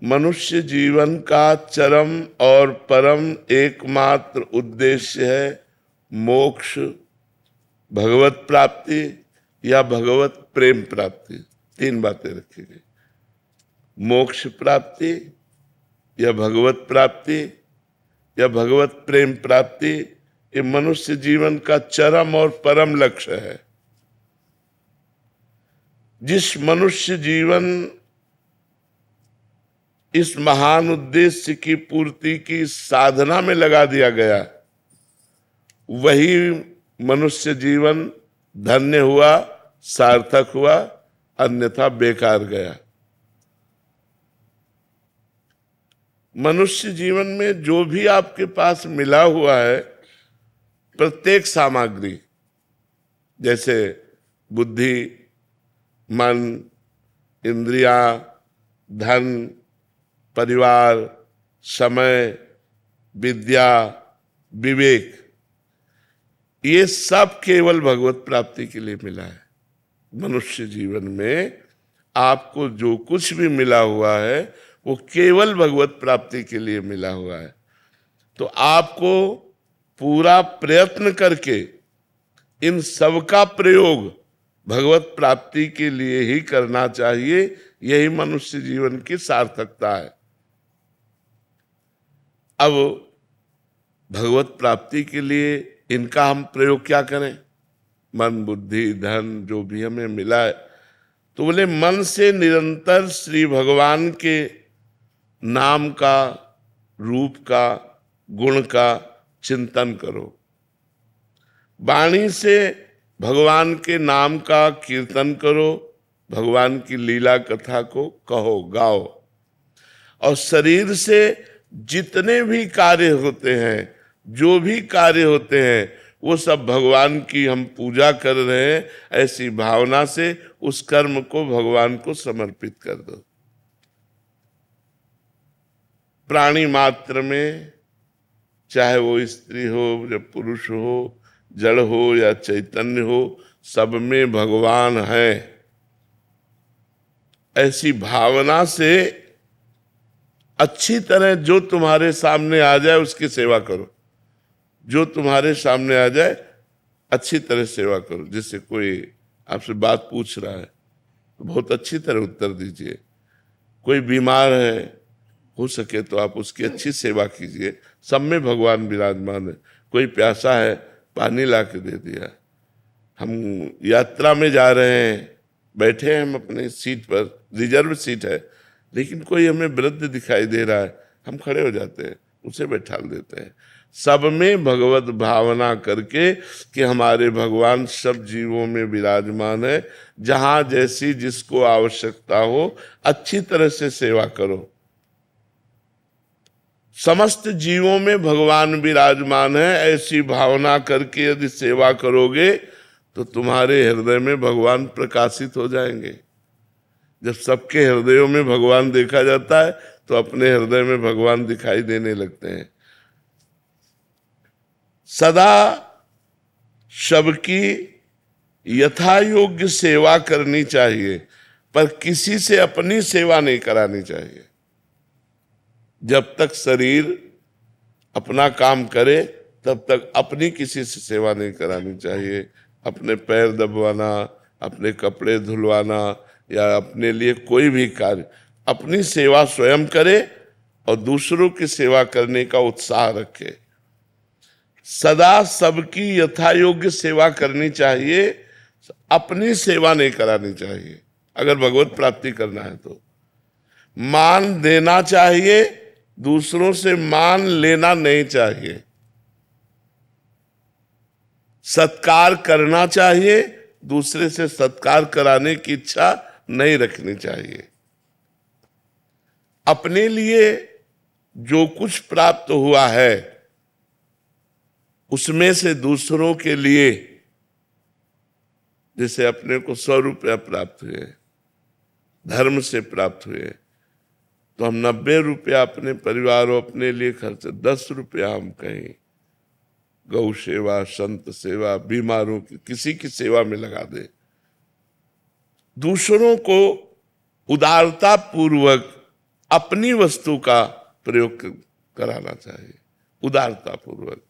मनुष्य जीवन का चरम और परम एकमात्र उद्देश्य है मोक्ष, भगवत प्राप्ति या भगवत प्रेम प्राप्ति। 3 बातें रखी गई, मोक्ष प्राप्ति या भगवत प्राप्ति या भगवत प्रेम प्राप्ति। ये मनुष्य जीवन का चरम और परम लक्ष्य है। जिस मनुष्य जीवन इस महान उद्देश्य की पूर्ति की साधना में लगा दिया गया, वही मनुष्य जीवन धन्य हुआ, सार्थक हुआ, अन्यथा बेकार गया। मनुष्य जीवन में जो भी आपके पास मिला हुआ है, प्रत्येक सामग्री, जैसे बुद्धि, मन, इंद्रियां, धन, परिवार, समय, विद्या, विवेक, ये सब केवल भगवत प्राप्ति के लिए मिला है। मनुष्य जीवन में आपको जो कुछ भी मिला हुआ है, वो केवल भगवत प्राप्ति के लिए मिला हुआ है। तो आपको पूरा प्रयत्न करके इन सब का प्रयोग भगवत प्राप्ति के लिए ही करना चाहिए। यही मनुष्य जीवन की सार्थकता है। अब भगवत प्राप्ति के लिए इनका हम प्रयोग क्या करें? मन, बुद्धि, धन जो भी हमें मिला है, तो बोले मन से निरंतर श्री भगवान के नाम का, रूप का, गुण का चिंतन करो। वाणी से भगवान के नाम का कीर्तन करो, भगवान की लीला कथा को कहो, गाओ। और शरीर से जितने भी कार्य होते हैं, जो भी कार्य होते हैं, वो सब भगवान की हम पूजा कर रहे हैं, ऐसी भावना से उस कर्म को भगवान को समर्पित कर दो। प्राणी मात्र में, चाहे वो स्त्री हो या पुरुष हो, जड़ हो या चैतन्य हो, सब में भगवान है। ऐसी भावना से अच्छी तरह जो तुम्हारे सामने आ जाए उसकी सेवा करो। जो तुम्हारे सामने आ जाए अच्छी तरह सेवा करो। जैसे कोई आपसे बात पूछ रहा है तो बहुत अच्छी तरह उत्तर दीजिए। कोई बीमार है, हो सके तो आप उसकी अच्छी सेवा कीजिए। सब में भगवान विराजमान है। कोई प्यासा है, पानी ला के दे दिया। हम यात्रा में जा रहे हैं, बैठे हैं हम अपने सीट पर, रिजर्व सीट है, लेकिन कोई हमें वृद्ध दिखाई दे रहा है, हम खड़े हो जाते हैं, उसे बैठाल देते हैं। सब में भगवत भावना करके कि हमारे भगवान सब जीवों में विराजमान है। जहां जैसी जिसको आवश्यकता हो अच्छी तरह से सेवा करो। समस्त जीवों में भगवान विराजमान है, ऐसी भावना करके यदि सेवा करोगे तो तुम्हारे हृदय में भगवान प्रकाशित हो जाएंगे। जब सबके हृदयों में भगवान देखा जाता है तो अपने हृदय में भगवान दिखाई देने लगते हैं। सदा सबकी यथा योग्य सेवा करनी चाहिए, पर किसी से अपनी सेवा नहीं करानी चाहिए। जब तक शरीर अपना काम करे तब तक अपनी किसी से सेवा नहीं करानी चाहिए। अपने पैर दबवाना, अपने कपड़े धुलवाना या अपने लिए कोई भी कार्य, अपनी सेवा स्वयं करे और दूसरों की सेवा करने का उत्साह रखे। सदा सबकी यथा योग्य सेवा करनी चाहिए, अपनी सेवा नहीं करानी चाहिए। अगर भगवत प्राप्ति करना है तो मान देना चाहिए, दूसरों से मान लेना नहीं चाहिए। सत्कार करना चाहिए, दूसरे से सत्कार कराने की इच्छा नहीं रखनी चाहिए। अपने लिए जो कुछ प्राप्त हुआ है उसमें से दूसरों के लिए, जैसे अपने को 100 रुपया प्राप्त हुए, धर्म से प्राप्त हुए, तो हम 90 रुपया अपने परिवार और अपने लिए खर्च, 10 रुपया हम कहीं गौ सेवा, संत सेवा, बीमारों की किसी की सेवा में लगा दे। दूसरों को उदारता पूर्वक अपनी वस्तु का प्रयोग कराना चाहिए। उदारता पूर्वक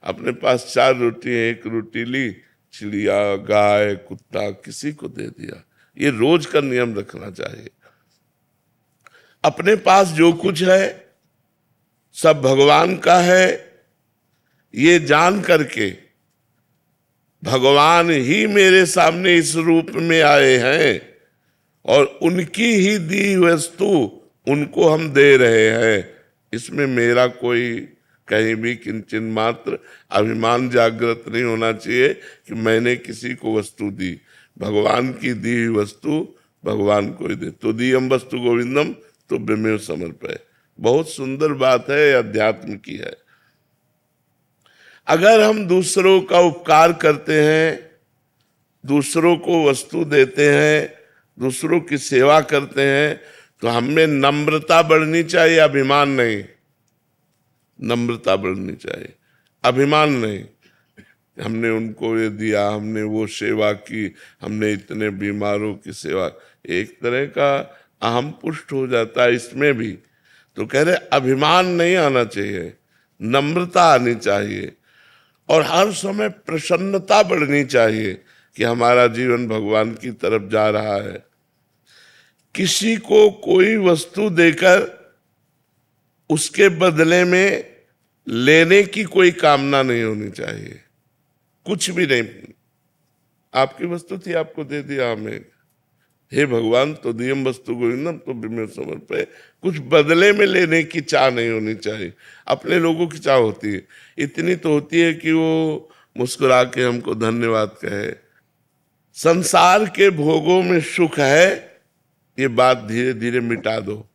अपने पास 4 रोटी है, 1 रोटी ली, चिड़िया, गाय, कुत्ता किसी को दे दिया। ये रोज का नियम रखना चाहिए। अपने पास जो कुछ है सब भगवान का है, ये जान करके भगवान ही मेरे सामने इस रूप में आए हैं और उनकी ही दी वस्तु उनको हम दे रहे हैं। इसमें मेरा कोई कहीं भी किंचन मात्र अभिमान जागृत नहीं होना चाहिए कि मैंने किसी को वस्तु दी। भगवान की दी हुई वस्तु भगवान को ही दे। तो दीयम वस्तु गोविंदम तो विमेव समर्पय। बहुत सुंदर बात है, अध्यात्म की है। अगर हम दूसरों का उपकार करते हैं, दूसरों को वस्तु देते हैं, दूसरों की सेवा करते हैं, तो हमें नम्रता बढ़नी चाहिए, अभिमान नहीं। नम्रता बढ़नी चाहिए, अभिमान नहीं। हमने उनको ये दिया, हमने वो सेवा की, हमने इतने बीमारों की सेवा, एक तरह का अहम पुष्ट हो जाता है इसमें भी। तो कह रहे अभिमान नहीं आना चाहिए, नम्रता आनी चाहिए और हर समय प्रसन्नता बढ़नी चाहिए कि हमारा जीवन भगवान की तरफ जा रहा है। किसी को कोई वस्तु देकर उसके बदले में लेने की कोई कामना नहीं होनी चाहिए, कुछ भी नहीं। आपकी वस्तु थी, आपको दे दिया हमें, हे भगवान तो दियम वस्तु गोविंदम तो विमेव समर्पय। कुछ बदले में लेने की चाह नहीं होनी चाहिए। अपने लोगों की चाह होती है, इतनी तो होती है कि वो मुस्कुरा के हमको धन्यवाद कहे। संसार के भोगों में सुख है, ये बात धीरे धीरे मिटा दो।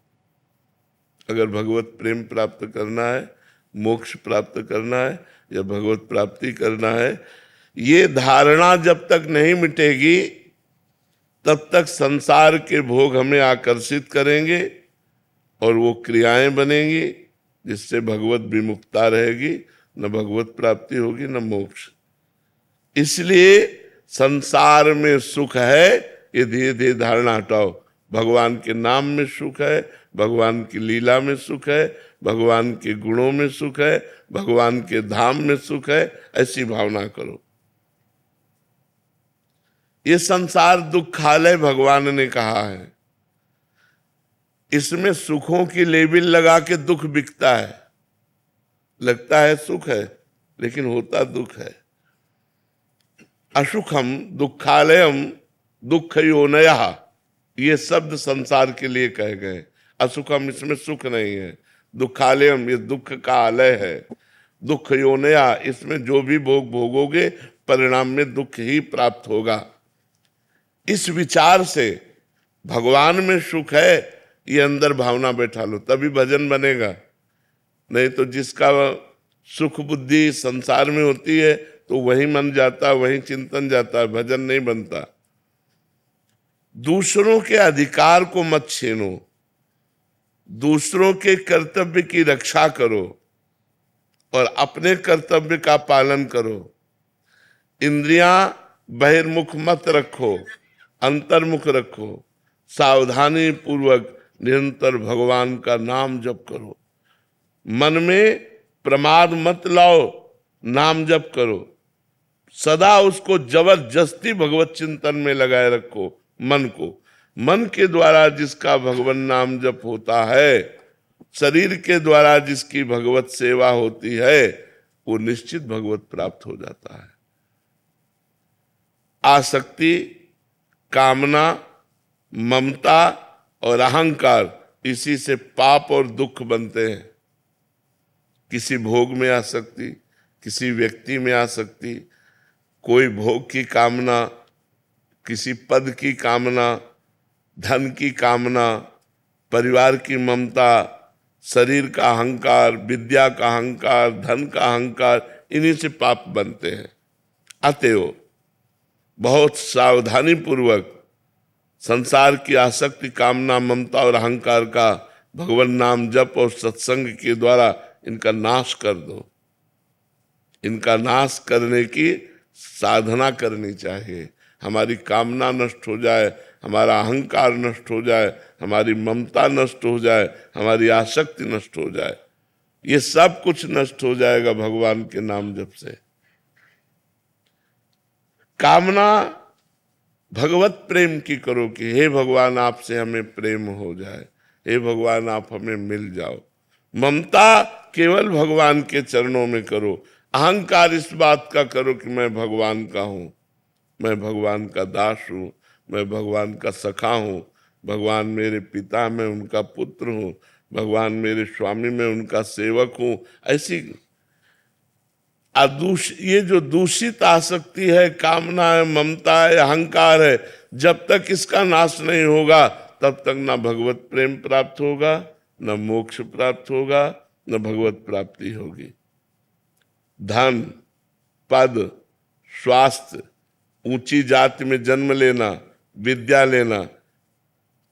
अगर भगवत प्रेम प्राप्त करना है, मोक्ष प्राप्त करना है या भगवत प्राप्ति करना है, ये धारणा जब तक नहीं मिटेगी तब तक संसार के भोग हमें आकर्षित करेंगे और वो क्रियाएं बनेंगी जिससे भगवत विमुक्ता रहेगी, न भगवत प्राप्ति होगी न मोक्ष। इसलिए संसार में सुख है, ये धीरे धीरे धारणा हटाओ। भगवान के नाम में सुख है, भगवान की लीला में सुख है, भगवान के गुणों में सुख है, भगवान के धाम में सुख है, ऐसी भावना करो। ये संसार दुखालय भगवान ने कहा है। इसमें सुखों की लेबिल लगा के दुख बिकता है, लगता है सुख है लेकिन होता दुख है। असुखम दुखालयम दुख योनयः, ये शब्द संसार के लिए कहे गए। असुखम, इसमें सुख नहीं है। दुखालयम, ये दुख का आलय है। दुख योनया, इसमें जो भी भोग भोगोगे परिणाम में दुख ही प्राप्त होगा। इस विचार से भगवान में सुख है, ये अंदर भावना बैठा लो, तभी भजन बनेगा। नहीं तो जिसका सुख बुद्धि संसार में होती है तो वही मन जाता, वही चिंतन जाता, भजन नहीं बनता। दूसरों के अधिकार को मत छीनो, दूसरों के कर्तव्य की रक्षा करो और अपने कर्तव्य का पालन करो। इंद्रियां बहिर्मुख मत रखो, अंतर्मुख रखो। सावधानी पूर्वक निरंतर भगवान का नाम जप करो। मन में प्रमाद मत लाओ, नाम जप करो। सदा उसको जबरदस्ती भगवत चिंतन में लगाए रखो मन को। मन के द्वारा जिसका भगवान नाम जप होता है, शरीर के द्वारा जिसकी भगवत सेवा होती है, वो निश्चित भगवत प्राप्त हो जाता है। आसक्ति, कामना, ममता और अहंकार, इसी से पाप और दुख बनते हैं। किसी भोग में आसक्ति, किसी व्यक्ति में आसक्ति, कोई भोग की कामना, किसी पद की कामना, धन की कामना, परिवार की ममता, शरीर का अहंकार, विद्या का अहंकार, धन का अहंकार, इन्हीं से पाप बनते हैं। अतएव बहुत सावधानी पूर्वक संसार की आसक्ति, कामना, ममता और अहंकार का भगवान नाम जप और सत्संग के द्वारा इनका नाश कर दो। इनका नाश करने की साधना करनी चाहिए। हमारी कामना नष्ट हो जाए, हमारा अहंकार नष्ट हो जाए, हमारी ममता नष्ट हो जाए, हमारी आसक्ति नष्ट हो जाए, ये सब कुछ नष्ट हो जाएगा भगवान के नाम जप से। कामना भगवत प्रेम की करो कि हे भगवान आपसे हमें प्रेम हो जाए, हे भगवान आप हमें मिल जाओ। ममता केवल भगवान के चरणों में करो। अहंकार इस बात का करो कि मैं भगवान का हूं, मैं भगवान का दास हूं, मैं भगवान का सखा हूं, भगवान मेरे पिता, मैं उनका पुत्र हूं, भगवान मेरे स्वामी, मैं उनका सेवक हूं। ऐसी ये जो दूषित आसक्ति है, कामना है, ममता है, अहंकार है, जब तक इसका नाश नहीं होगा तब तक ना भगवत प्रेम प्राप्त होगा, न मोक्ष प्राप्त होगा, न भगवत प्राप्ति होगी। धन, पद, स्वास्थ्य, ऊंची जाति में जन्म लेना, विद्या लेना,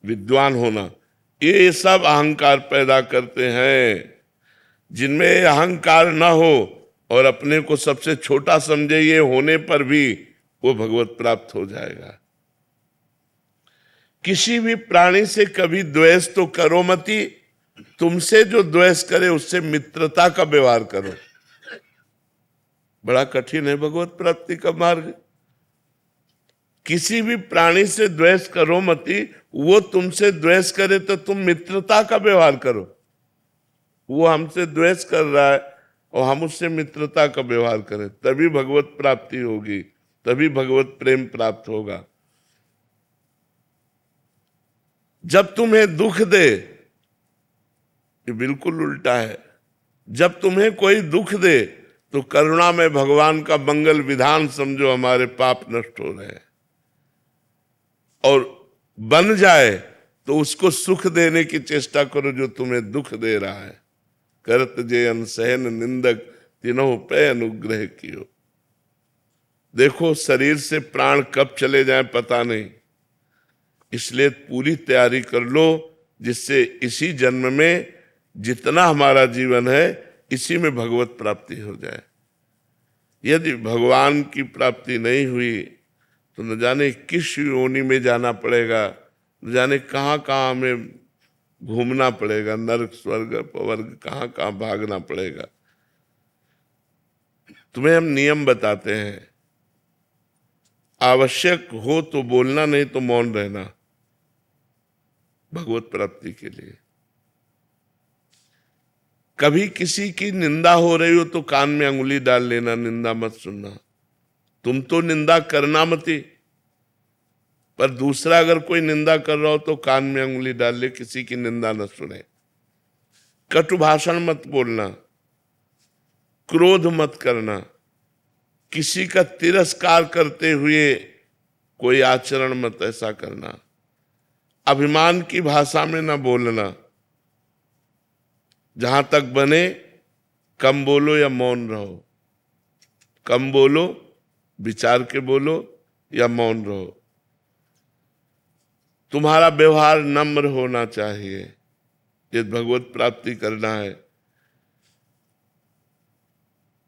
विद्वान होना, ये सब अहंकार पैदा करते हैं। जिनमें अहंकार न हो और अपने को सबसे छोटा समझे, ये होने पर भी वो भगवत प्राप्त हो जाएगा। किसी भी प्राणी से कभी द्वेष तो करो मती, तुमसे जो द्वेष करे उससे मित्रता का व्यवहार करो। बड़ा कठिन है भगवत प्राप्ति का मार्ग। किसी भी प्राणी से द्वेष करो मती, वो तुमसे द्वेष करे तो तुम मित्रता का व्यवहार करो। वो हमसे द्वेष कर रहा है और हम उससे मित्रता का व्यवहार करें, तभी भगवत प्राप्ति होगी, तभी भगवत प्रेम प्राप्त होगा। जब तुम्हें दुख दे, ये बिल्कुल उल्टा है। जब तुम्हें कोई दुख दे तो करुणा में भगवान का मंगल विधान समझो, हमारे पाप नष्ट हो रहे हैं। और बन जाए तो उसको सुख देने की चेष्टा करो जो तुम्हें दुख दे रहा है। करत जे अनसहन निंदक तीनों पे अनुग्रह कियो। देखो शरीर से प्राण कब चले जाए पता नहीं, इसलिए पूरी तैयारी कर लो जिससे इसी जन्म में जितना हमारा जीवन है इसी में भगवत प्राप्ति हो जाए। यदि भगवान की प्राप्ति नहीं हुई तो न जाने किस योनि में जाना पड़ेगा, न जाने कहाँ कहाँ हमें घूमना पड़ेगा, नरक स्वर्ग अपवर्ग कहाँ कहाँ भागना पड़ेगा। तुम्हें हम नियम बताते हैं, आवश्यक हो तो बोलना, नहीं तो मौन रहना भगवत प्राप्ति के लिए। कभी किसी की निंदा हो रही हो तो कान में अंगुली डाल लेना, निंदा मत सुनना। तुम तो निंदा करना मती, पर दूसरा अगर कोई निंदा कर रहा हो तो कान में अंगुली डाल ले, किसी की निंदा न सुने। कटु भाषण मत बोलना, क्रोध मत करना, किसी का तिरस्कार करते हुए कोई आचरण मत ऐसा करना, अभिमान की भाषा में न बोलना। जहां तक बने कम बोलो या मौन रहो, कम बोलो, विचार के बोलो या मौन रहो। तुम्हारा व्यवहार नम्र होना चाहिए, ये भगवत प्राप्ति करना है।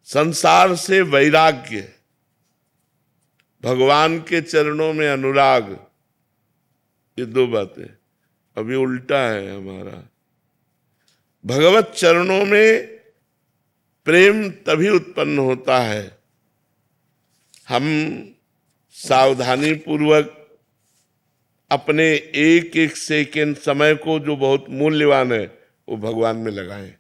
संसार से वैराग्य, भगवान के चरणों में अनुराग, ये दो बातें। अभी उल्टा है हमारा। भगवत चरणों में प्रेम तभी उत्पन्न होता है हम सावधानी पूर्वक अपने एक एक सेकेंड समय को, जो बहुत मूल्यवान है, वो भगवान में लगाएं।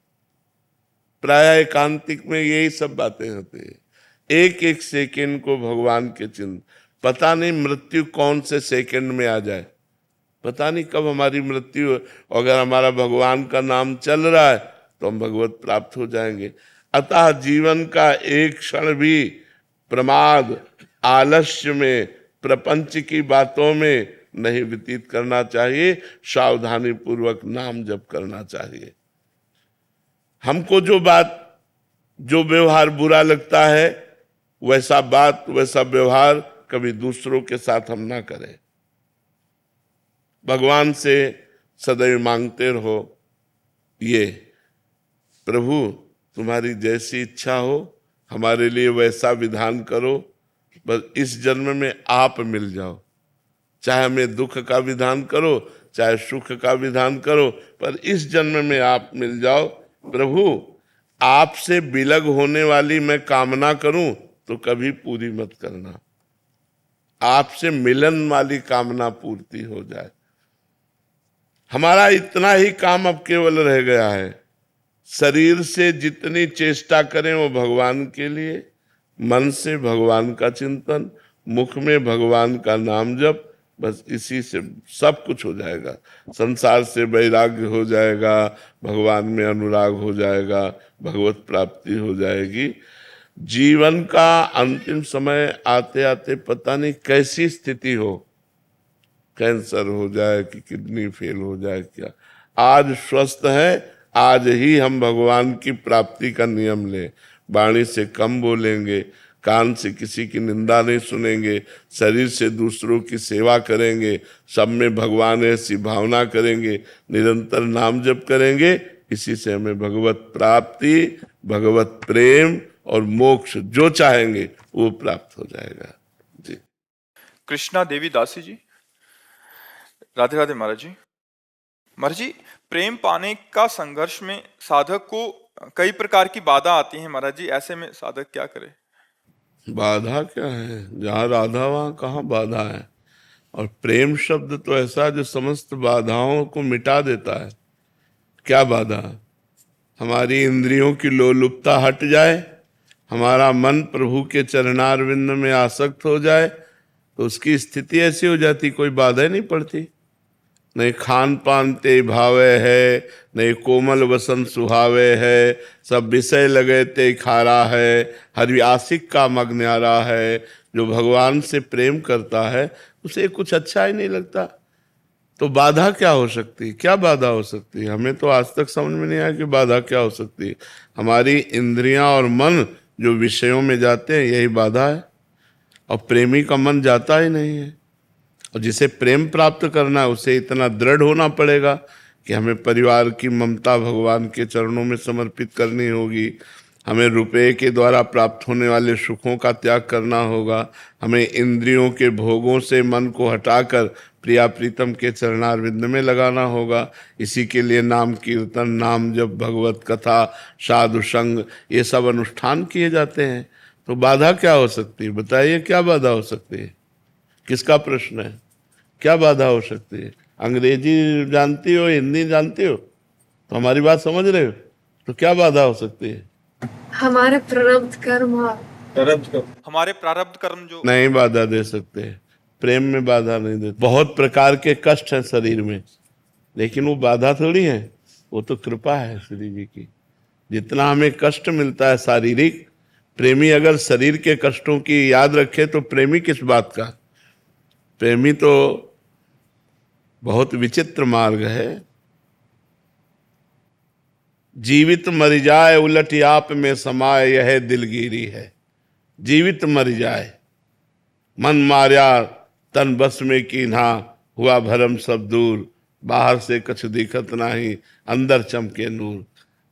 प्राय एकांतिक में यही सब बातें होती है। एक एक सेकेंड को भगवान के चिंतन। पता नहीं मृत्यु कौन से सेकेंड में आ जाए, पता नहीं कब हमारी मृत्यु हो। अगर हमारा भगवान का नाम चल रहा है तो हम भगवत प्राप्त हो जाएंगे। अतः जीवन का एक क्षण भी प्रमाद, आलस्य में, प्रपंच की बातों में नहीं व्यतीत करना चाहिए। सावधानी पूर्वक नाम जप करना चाहिए। हमको जो बात, जो व्यवहार बुरा लगता है, वैसा बात, वैसा व्यवहार कभी दूसरों के साथ हम ना करें। भगवान से सदैव मांगते रहो, ये प्रभु तुम्हारी जैसी इच्छा हो, हमारे लिए वैसा विधान करो, बस इस जन्म में आप मिल जाओ। चाहे हमें दुख का विधान करो, चाहे सुख का विधान करो, पर इस जन्म में आप मिल जाओ। प्रभु आपसे विलग होने वाली मैं कामना करूं तो कभी पूरी मत करना, आपसे मिलन वाली कामना पूर्ति हो जाए। हमारा इतना ही काम अब केवल रह गया है। शरीर से जितनी चेष्टा करें वो भगवान के लिए, मन से भगवान का चिंतन, मुख में भगवान का नाम जप, बस इसी से सब कुछ हो जाएगा। संसार से वैराग्य हो जाएगा, भगवान में अनुराग हो जाएगा, भगवत प्राप्ति हो जाएगी। जीवन का अंतिम समय आते आते पता नहीं कैसी स्थिति हो, कैंसर हो जाए कि किडनी फेल हो जाए, क्या। आज स्वस्थ है, आज ही हम भगवान की प्राप्ति का नियम लें। वाणी से कम बोलेंगे, कान से किसी की निंदा नहीं सुनेंगे, शरीर से दूसरों की सेवा करेंगे, सब में भगवान ऐसी भावना करेंगे, निरंतर नाम जप करेंगे। इसी से हमें भगवत प्राप्ति, भगवत प्रेम और मोक्ष जो चाहेंगे वो प्राप्त हो जाएगा। जी। कृष्णा देवी दासी जी, राधे राधे महाराज जी। महाराज जी, प्रेम पाने का संघर्ष में साधक को कई प्रकार की बाधा आती हैं महाराज जी, ऐसे में साधक क्या करे? बाधा क्या है? जहाँ राधा वहाँ कहाँ बाधा है। और प्रेम शब्द तो ऐसा जो समस्त बाधाओं को मिटा देता है। क्या बाधा? हमारी इंद्रियों की लोलुपता हट जाए, हमारा मन प्रभु के चरणारविंद में आसक्त हो जाए, तो उसकी स्थिति ऐसी हो जाती, कोई बाधा नहीं पड़ती। नहीं खान पान ते भावे है, नहीं कोमल वसन सुहावे है, सब विषय लगे ते खारा है, हरि आशिक का मग न्यारा है। जो भगवान से प्रेम करता है उसे कुछ अच्छा ही नहीं लगता। तो बाधा क्या हो सकती? क्या बाधा हो सकती है? हमें तो आज तक समझ में नहीं आया कि बाधा क्या हो सकती है। हमारी इंद्रियां और मन जो विषयों में जाते हैं, यही बाधा है। और प्रेमी का मन जाता ही नहीं है। और जिसे प्रेम प्राप्त करना है उसे इतना दृढ़ होना पड़ेगा कि हमें परिवार की ममता भगवान के चरणों में समर्पित करनी होगी, हमें रुपए के द्वारा प्राप्त होने वाले सुखों का त्याग करना होगा, हमें इंद्रियों के भोगों से मन को हटाकर प्रिया प्रीतम के चरणारविंद में लगाना होगा। इसी के लिए नाम कीर्तन, नाम जप, भगवत कथा, साधु संग, ये सब अनुष्ठान किए जाते हैं। तो बाधा क्या हो सकती है? बताइए, क्या बाधा हो सकती है? किसका प्रश्न है? क्या बाधा हो सकती है? अंग्रेजी जानती हो, हिंदी जानती हो, तो हमारी बात समझ रहे हो? तो क्या बाधा हो सकती है? हमारे प्रारब्ध कर्म हमारे प्रारब्ध कर्म जो नहीं बाधा दे सकते। प्रेम में बाधा नहीं देते। बहुत प्रकार के कष्ट हैं शरीर में, लेकिन वो बाधा थोड़ी है, वो तो कृपा है श्री जी की। जितना हमें कष्ट मिलता है शारीरिक, प्रेमी अगर शरीर के कष्टों की याद रखे तो प्रेमी किस बात का? प्रेमी तो बहुत विचित्र मार्ग है। जीवित मर जाए उलट आप में समाए, यह दिलगिरी है। जीवित मर जाए, मन मार्या तन बस में कीन्हा, हुआ भरम सब दूर, बाहर से कछ दिखत नाही, अंदर चमके नूर।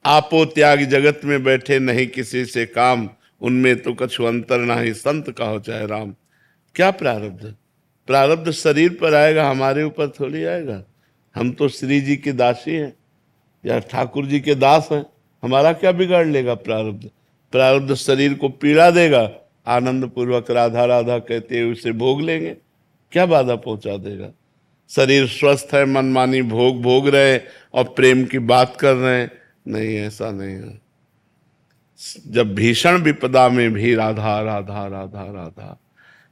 आपो त्याग जगत में बैठे नहीं किसी से काम, उनमें तो कछु अंतर नाही, संत कहो चाहे राम। क्या प्रारब्ध? प्रारब्ध शरीर पर आएगा, हमारे ऊपर थोड़ी आएगा। हम तो श्री जी के दासी हैं या ठाकुर जी के दास हैं, हमारा क्या बिगाड़ लेगा प्रारब्ध? प्रारब्ध शरीर को पीड़ा देगा, आनंद पूर्वक राधा राधा कहते हुए उसे भोग लेंगे, क्या बाधा पहुंचा देगा? शरीर स्वस्थ है, मनमानी भोग भोग रहे हैं और प्रेम की बात कर रहे हैं, नहीं, ऐसा नहीं है। जब भीषण विपदा में भी राधा राधा राधा राधा,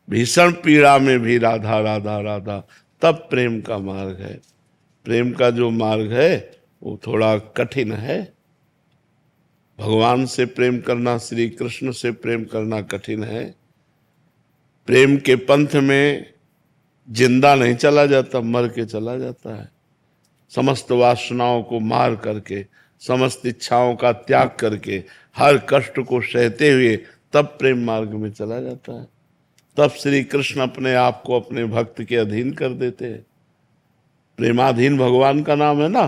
भीषण पीड़ा में भी राधा राधा राधा, तब प्रेम का मार्ग है। प्रेम का जो मार्ग है वो थोड़ा कठिन है। भगवान से प्रेम करना, श्री कृष्ण से प्रेम करना कठिन है। प्रेम के पंथ में जिंदा नहीं चला जाता, मर के चला जाता है। समस्त वासनाओं को मार करके, समस्त इच्छाओं का त्याग करके, हर कष्ट को सहते हुए तब प्रेम मार्ग में चला जाता है। तब श्री कृष्ण अपने आप को अपने भक्त के अधीन कर देते हैं। प्रेमाधीन भगवान का नाम है ना,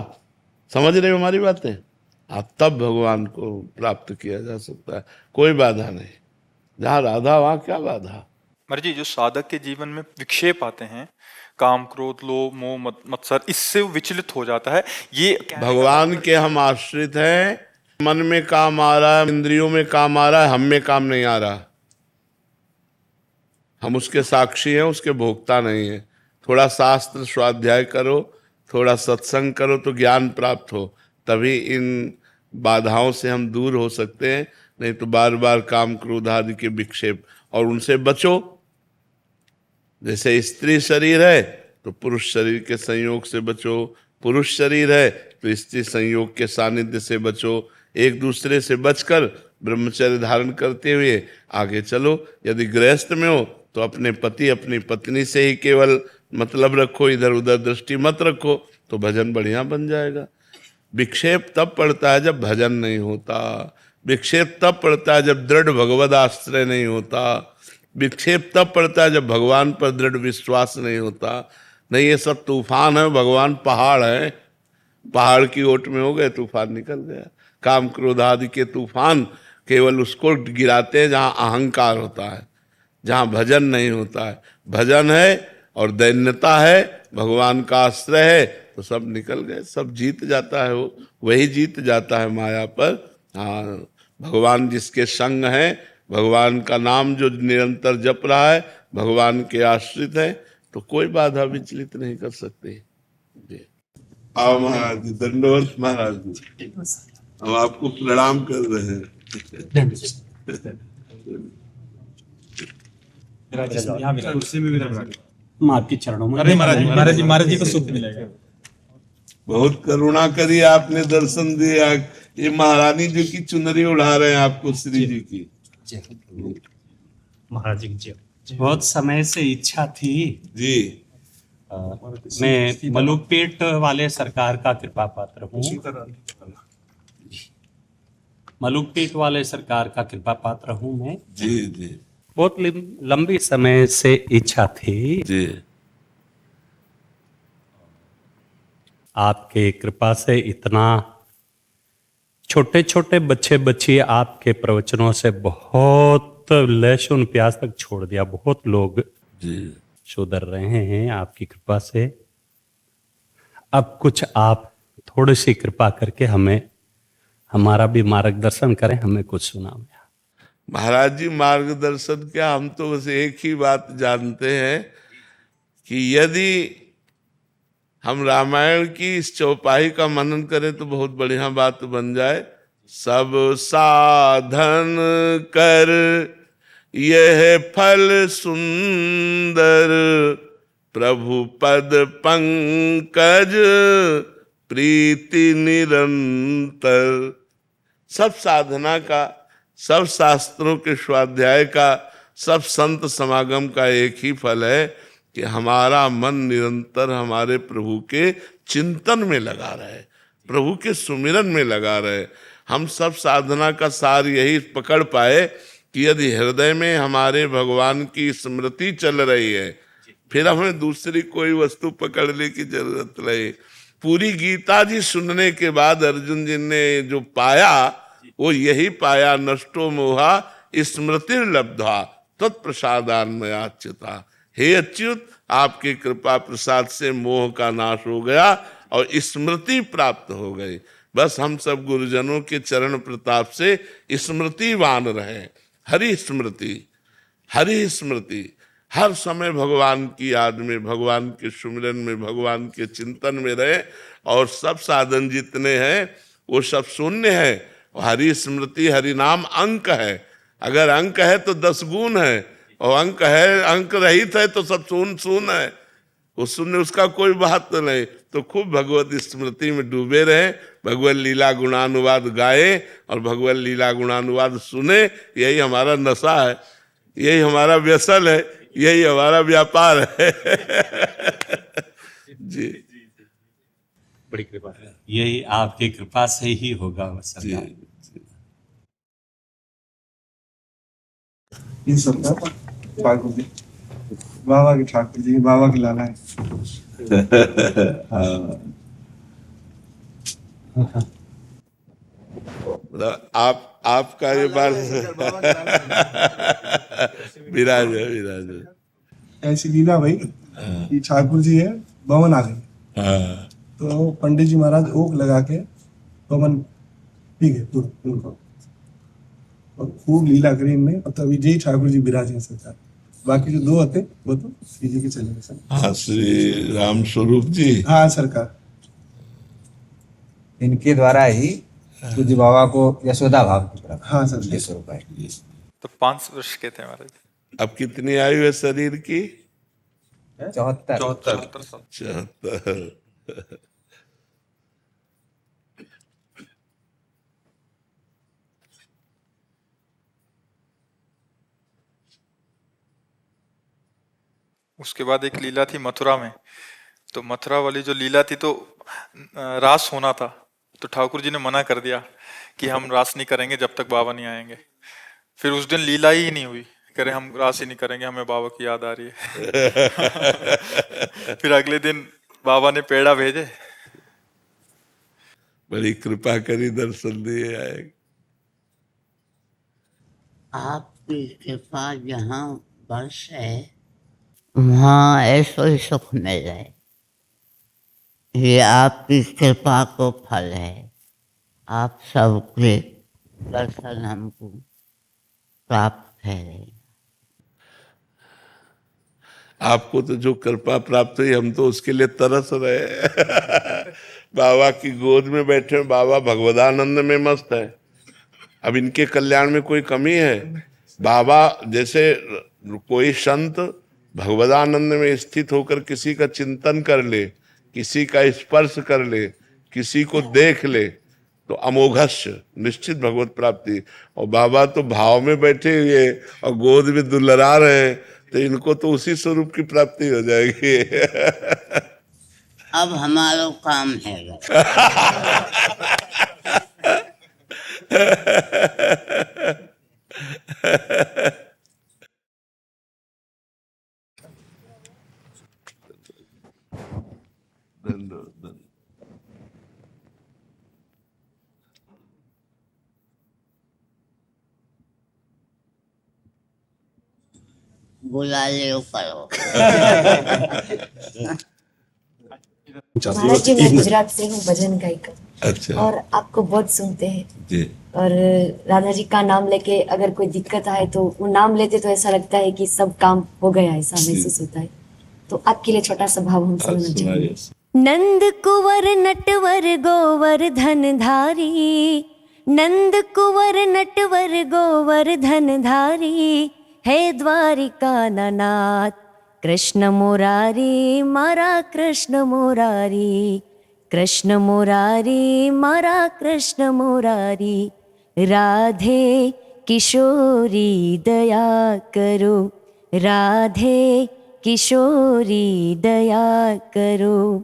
समझ रहे हो हमारी बातें? तब भगवान को प्राप्त किया जा सकता है, कोई बाधा नहीं। जहाँ राधा वहाँ क्या बाधा? महाराज जी, जो साधक के जीवन में विक्षेप आते हैं, काम क्रोध लोभ मोह मत्सर, इससे वो विचलित हो जाता है। ये भगवान के हम आश्रित हैं। मन में काम आ रहा है, इंद्रियों में काम आ रहा है, हम में काम नहीं आ रहा। हम उसके साक्षी हैं, उसके भोक्ता नहीं है। थोड़ा शास्त्र स्वाध्याय करो, थोड़ा सत्संग करो तो ज्ञान प्राप्त हो, तभी इन बाधाओं से हम दूर हो सकते हैं। नहीं तो बार बार काम क्रोध आदि के विक्षेप, और उनसे बचो। जैसे स्त्री शरीर है तो पुरुष शरीर के संयोग से बचो, पुरुष शरीर है तो स्त्री संयोग के सानिध्य से बचो। एक दूसरे से बचकर ब्रह्मचर्य धारण करते हुए आगे चलो। यदि गृहस्थ में हो तो अपने पति अपनी पत्नी से ही केवल मतलब रखो, इधर उधर दृष्टि मत रखो, तो भजन बढ़िया बन जाएगा। विक्षेप तब पड़ता है जब भजन नहीं होता। विक्षेप तब पड़ता है जब दृढ़ भगवद आश्रय नहीं होता। विक्षेप तब पड़ता है जब भगवान पर दृढ़ विश्वास नहीं होता। नहीं, ये सब तूफान है, भगवान पहाड़ है। पहाड़ की ओट में हो गए, तूफान निकल गया। काम क्रोध आदि के तूफान केवल उसको गिराते हैं जहाँ अहंकार होता है, जहाँ भजन नहीं होता है। भजन है और दैन्यता है, भगवान का आश्रय है, तो सब निकल गए, सब जीत जाता है। वो वही जीत जाता है माया पर। हाँ, भगवान जिसके संग है, भगवान का नाम जो निरंतर जप रहा है, भगवान के आश्रित है, तो कोई बाधा विचलित नहीं कर सकते। जी आओ महाराज जी, दंडवत महाराज जी, हम आपको प्रणाम कर रहे हैं। आपके चरणों में। अरे महाराज जी को सुख मिलेगा। बहुत करुणा करी, आपने दर्शन दिया। ये महारानी जी की चुनरी उड़ा रहे हैं आपको, श्री जी की। महाराज जी की बहुत समय से इच्छा थी जी। मैं मलुकपेट वाले सरकार का कृपा पात्र हूँ। मलुकपेट वाले सरकार का कृपा पात्र हूँ मैं। जी जी। बहुत लंबी समय से इच्छा थी। जी। आपके कृपा से इतना छोटे छोटे बच्चे बच्ची आपके प्रवचनों से बहुत लहसुन प्याज तक छोड़ दिया। बहुत लोग जी सुधर रहे हैं आपकी कृपा से। अब कुछ आप थोड़ी सी कृपा करके हमें हमारा भी मार्गदर्शन करें, हमें कुछ सुनाओ। महाराज जी, मार्गदर्शन क्या, हम तो बस एक ही बात जानते हैं कि यदि हम रामायण की इस चौपाई का मनन करें तो बहुत बढ़िया बात बन जाए। सब साधन कर यह फल सुंदर, प्रभु पद पंकज प्रीति निरंतर। सब साधना का, सब शास्त्रों के स्वाध्याय का, सब संत समागम का एक ही फल है कि हमारा मन निरंतर हमारे प्रभु के चिंतन में लगा रहे। प्रभु के सुमिरन में लगा रहे। हम सब साधना का सार यही पकड़ पाए कि यदि हृदय में हमारे भगवान की स्मृति चल रही है, फिर हमें दूसरी कोई वस्तु पकड़ने की जरूरत नहीं। पूरी गीता जी सुनने के बाद अर्जुन जी ने जो पाया वो यही पाया, नष्टो मोहा स्मृति लब्धा तत्प्रसादान्मयाच्युता। हे अच्युत, आपकी कृपा प्रसाद से मोह का नाश हो गया और स्मृति प्राप्त हो गई। बस हम सब गुरुजनों के चरण प्रताप से स्मृतिवान रहे। हरि स्मृति, हरि स्मृति, हर समय भगवान की याद में, भगवान के सुमिरन में, भगवान के चिंतन में रहे। और सब साधन जितने हैं वो सब शून्य है। हरि स्मृति, हरि नाम अंक है। अगर अंक है तो 10 गुण है, और अंक है, अंक रहित है तो सब शून्य शून्य है। वो शून्य, उसका कोई बात तो नहीं। तो खूब भगवत स्मृति में डूबे रहे, भगवत लीला गुणानुवाद गाए और भगवत लीला गुणानुवाद सुने। यही हमारा नशा है, यही हमारा व्यसन है, यही हमारा व्यापार है। जी बड़ी कृपा है, यही आपकी कृपा से ही होगा सरकार। इन सबका ठाकुर जी, बाबा के ठाकुर जी, बाबा की लाला है। आपका ये बात विराज है, विराज है। ऐसी लीला भाई कि ठाकुर जी है, बवन आ गई। तो पंडित जी महाराज ओक लगा के बवन पी गए उनको, और खूब लीला करी इनने। और तभी जय ठाकुर जी विराज हैं सरकार। बाकी जो 2 होते वो तो श्री जी के चले गए सर। हाँ, श्री राम स्वरूप जी। हाँ सरकार, इनके द्वारा ही पूज्य बाबा को यशोदा भाव की तरफ हाँ सर, ये स्वरूप है। तो 5 वर्ष के थे महाराज। अब कितनी आयु है शरीर की? 74। 74। उसके बाद एक लीला थी मथुरा में। तो मथुरा वाली जो लीला थी तो रास होना था, तो ठाकुर जी ने मना कर दिया कि हम रास नहीं करेंगे जब तक बाबा नहीं आएंगे। फिर उस दिन लीला ही नहीं हुई, कह रहे हम रास ही नहीं करेंगे, हमें बाबा की याद आ रही है। फिर अगले दिन बाबा ने पेड़ा भेजे, बड़ी कृपा करी, दर्शन दिए आए। आपकी कृपा जहाँ बस है वहाँ ऐसो ही सुख मिल जाए, ये आपकी कृपा को फल है। आप सबके दर्शन हमको प्राप्त है। आपको तो जो कृपा प्राप्त हुई, हम तो उसके लिए तरस रहे। बाबा की गोद में बैठे, बाबा भगवदानंद में मस्त है। अब इनके कल्याण में कोई कमी है? बाबा जैसे कोई संत भगवदानंद में स्थित होकर किसी का चिंतन कर ले, किसी का स्पर्श कर ले, किसी को देख ले, तो अमोघस्य निश्चित भगवत प्राप्ति। और बाबा तो भाव में बैठे हुए और गोद में दुलरा रहे हैं, तो इनको तो उसी स्वरूप की प्राप्ति हो जाएगी। अब हमारा काम है। बुला ले करो। महाराज जी, मैं गुजरात से हूँ, भजन गायिका। अच्छा। और आपको बहुत सुनते हैं जी। और राधा जी का नाम लेके अगर कोई दिक्कत आए तो वो नाम लेते तो ऐसा लगता है कि सब काम हो गया, ऐसा महसूस होता है। तो आपके लिए छोटा सा भाव हम सुनना चाहेंगे। नंद कुंवर नटवर गोवर धनधारी, नंद कुंवर नटवर गोवर धनधारी, हे द्वारिका नाथ कृष्ण मुरारी, मारा कृष्ण मुरारी, कृष्ण मुरारी, मारा कृष्ण मुरारी। राधे किशोरी दया करो, राधे किशोरी दया करो,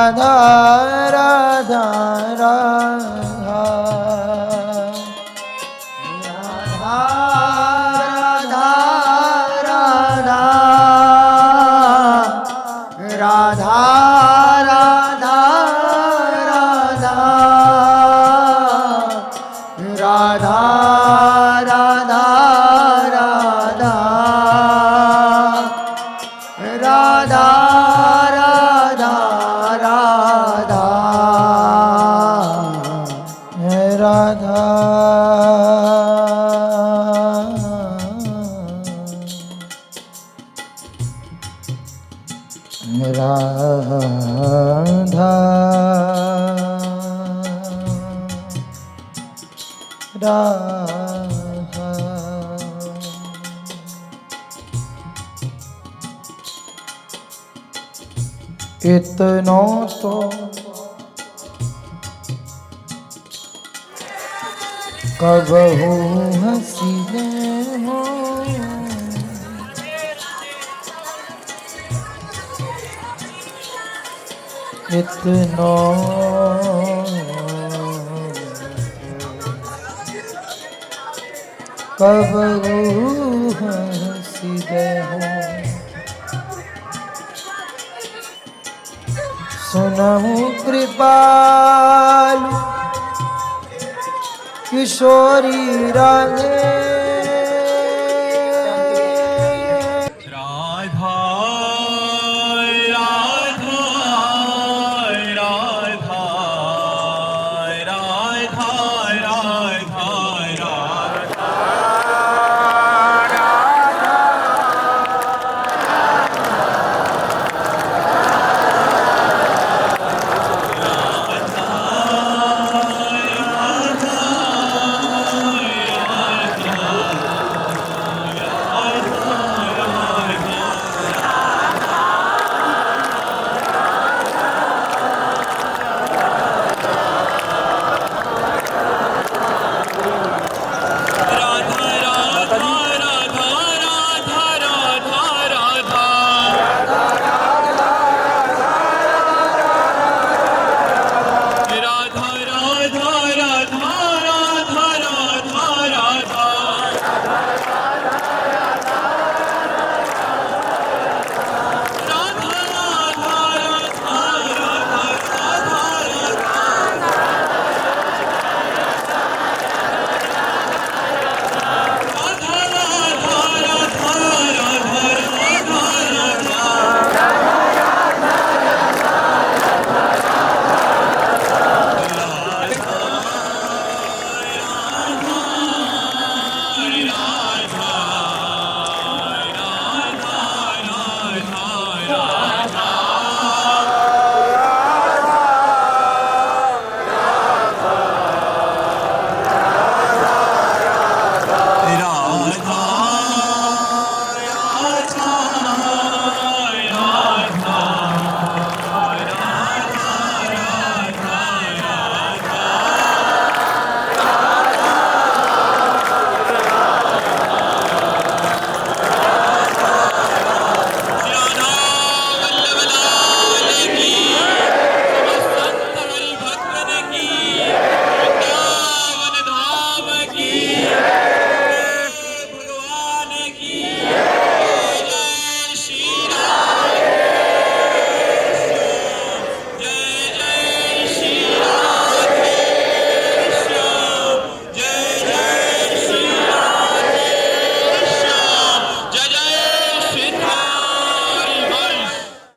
राधा राधा राधा राधा राधा राधा राधा राधा राधा राधा राधा राधा राधा राधा राधा इतना तो कबहू हसीने हो इतना कबहू हसीने हो सुनहु कृपालु किशोरी राधे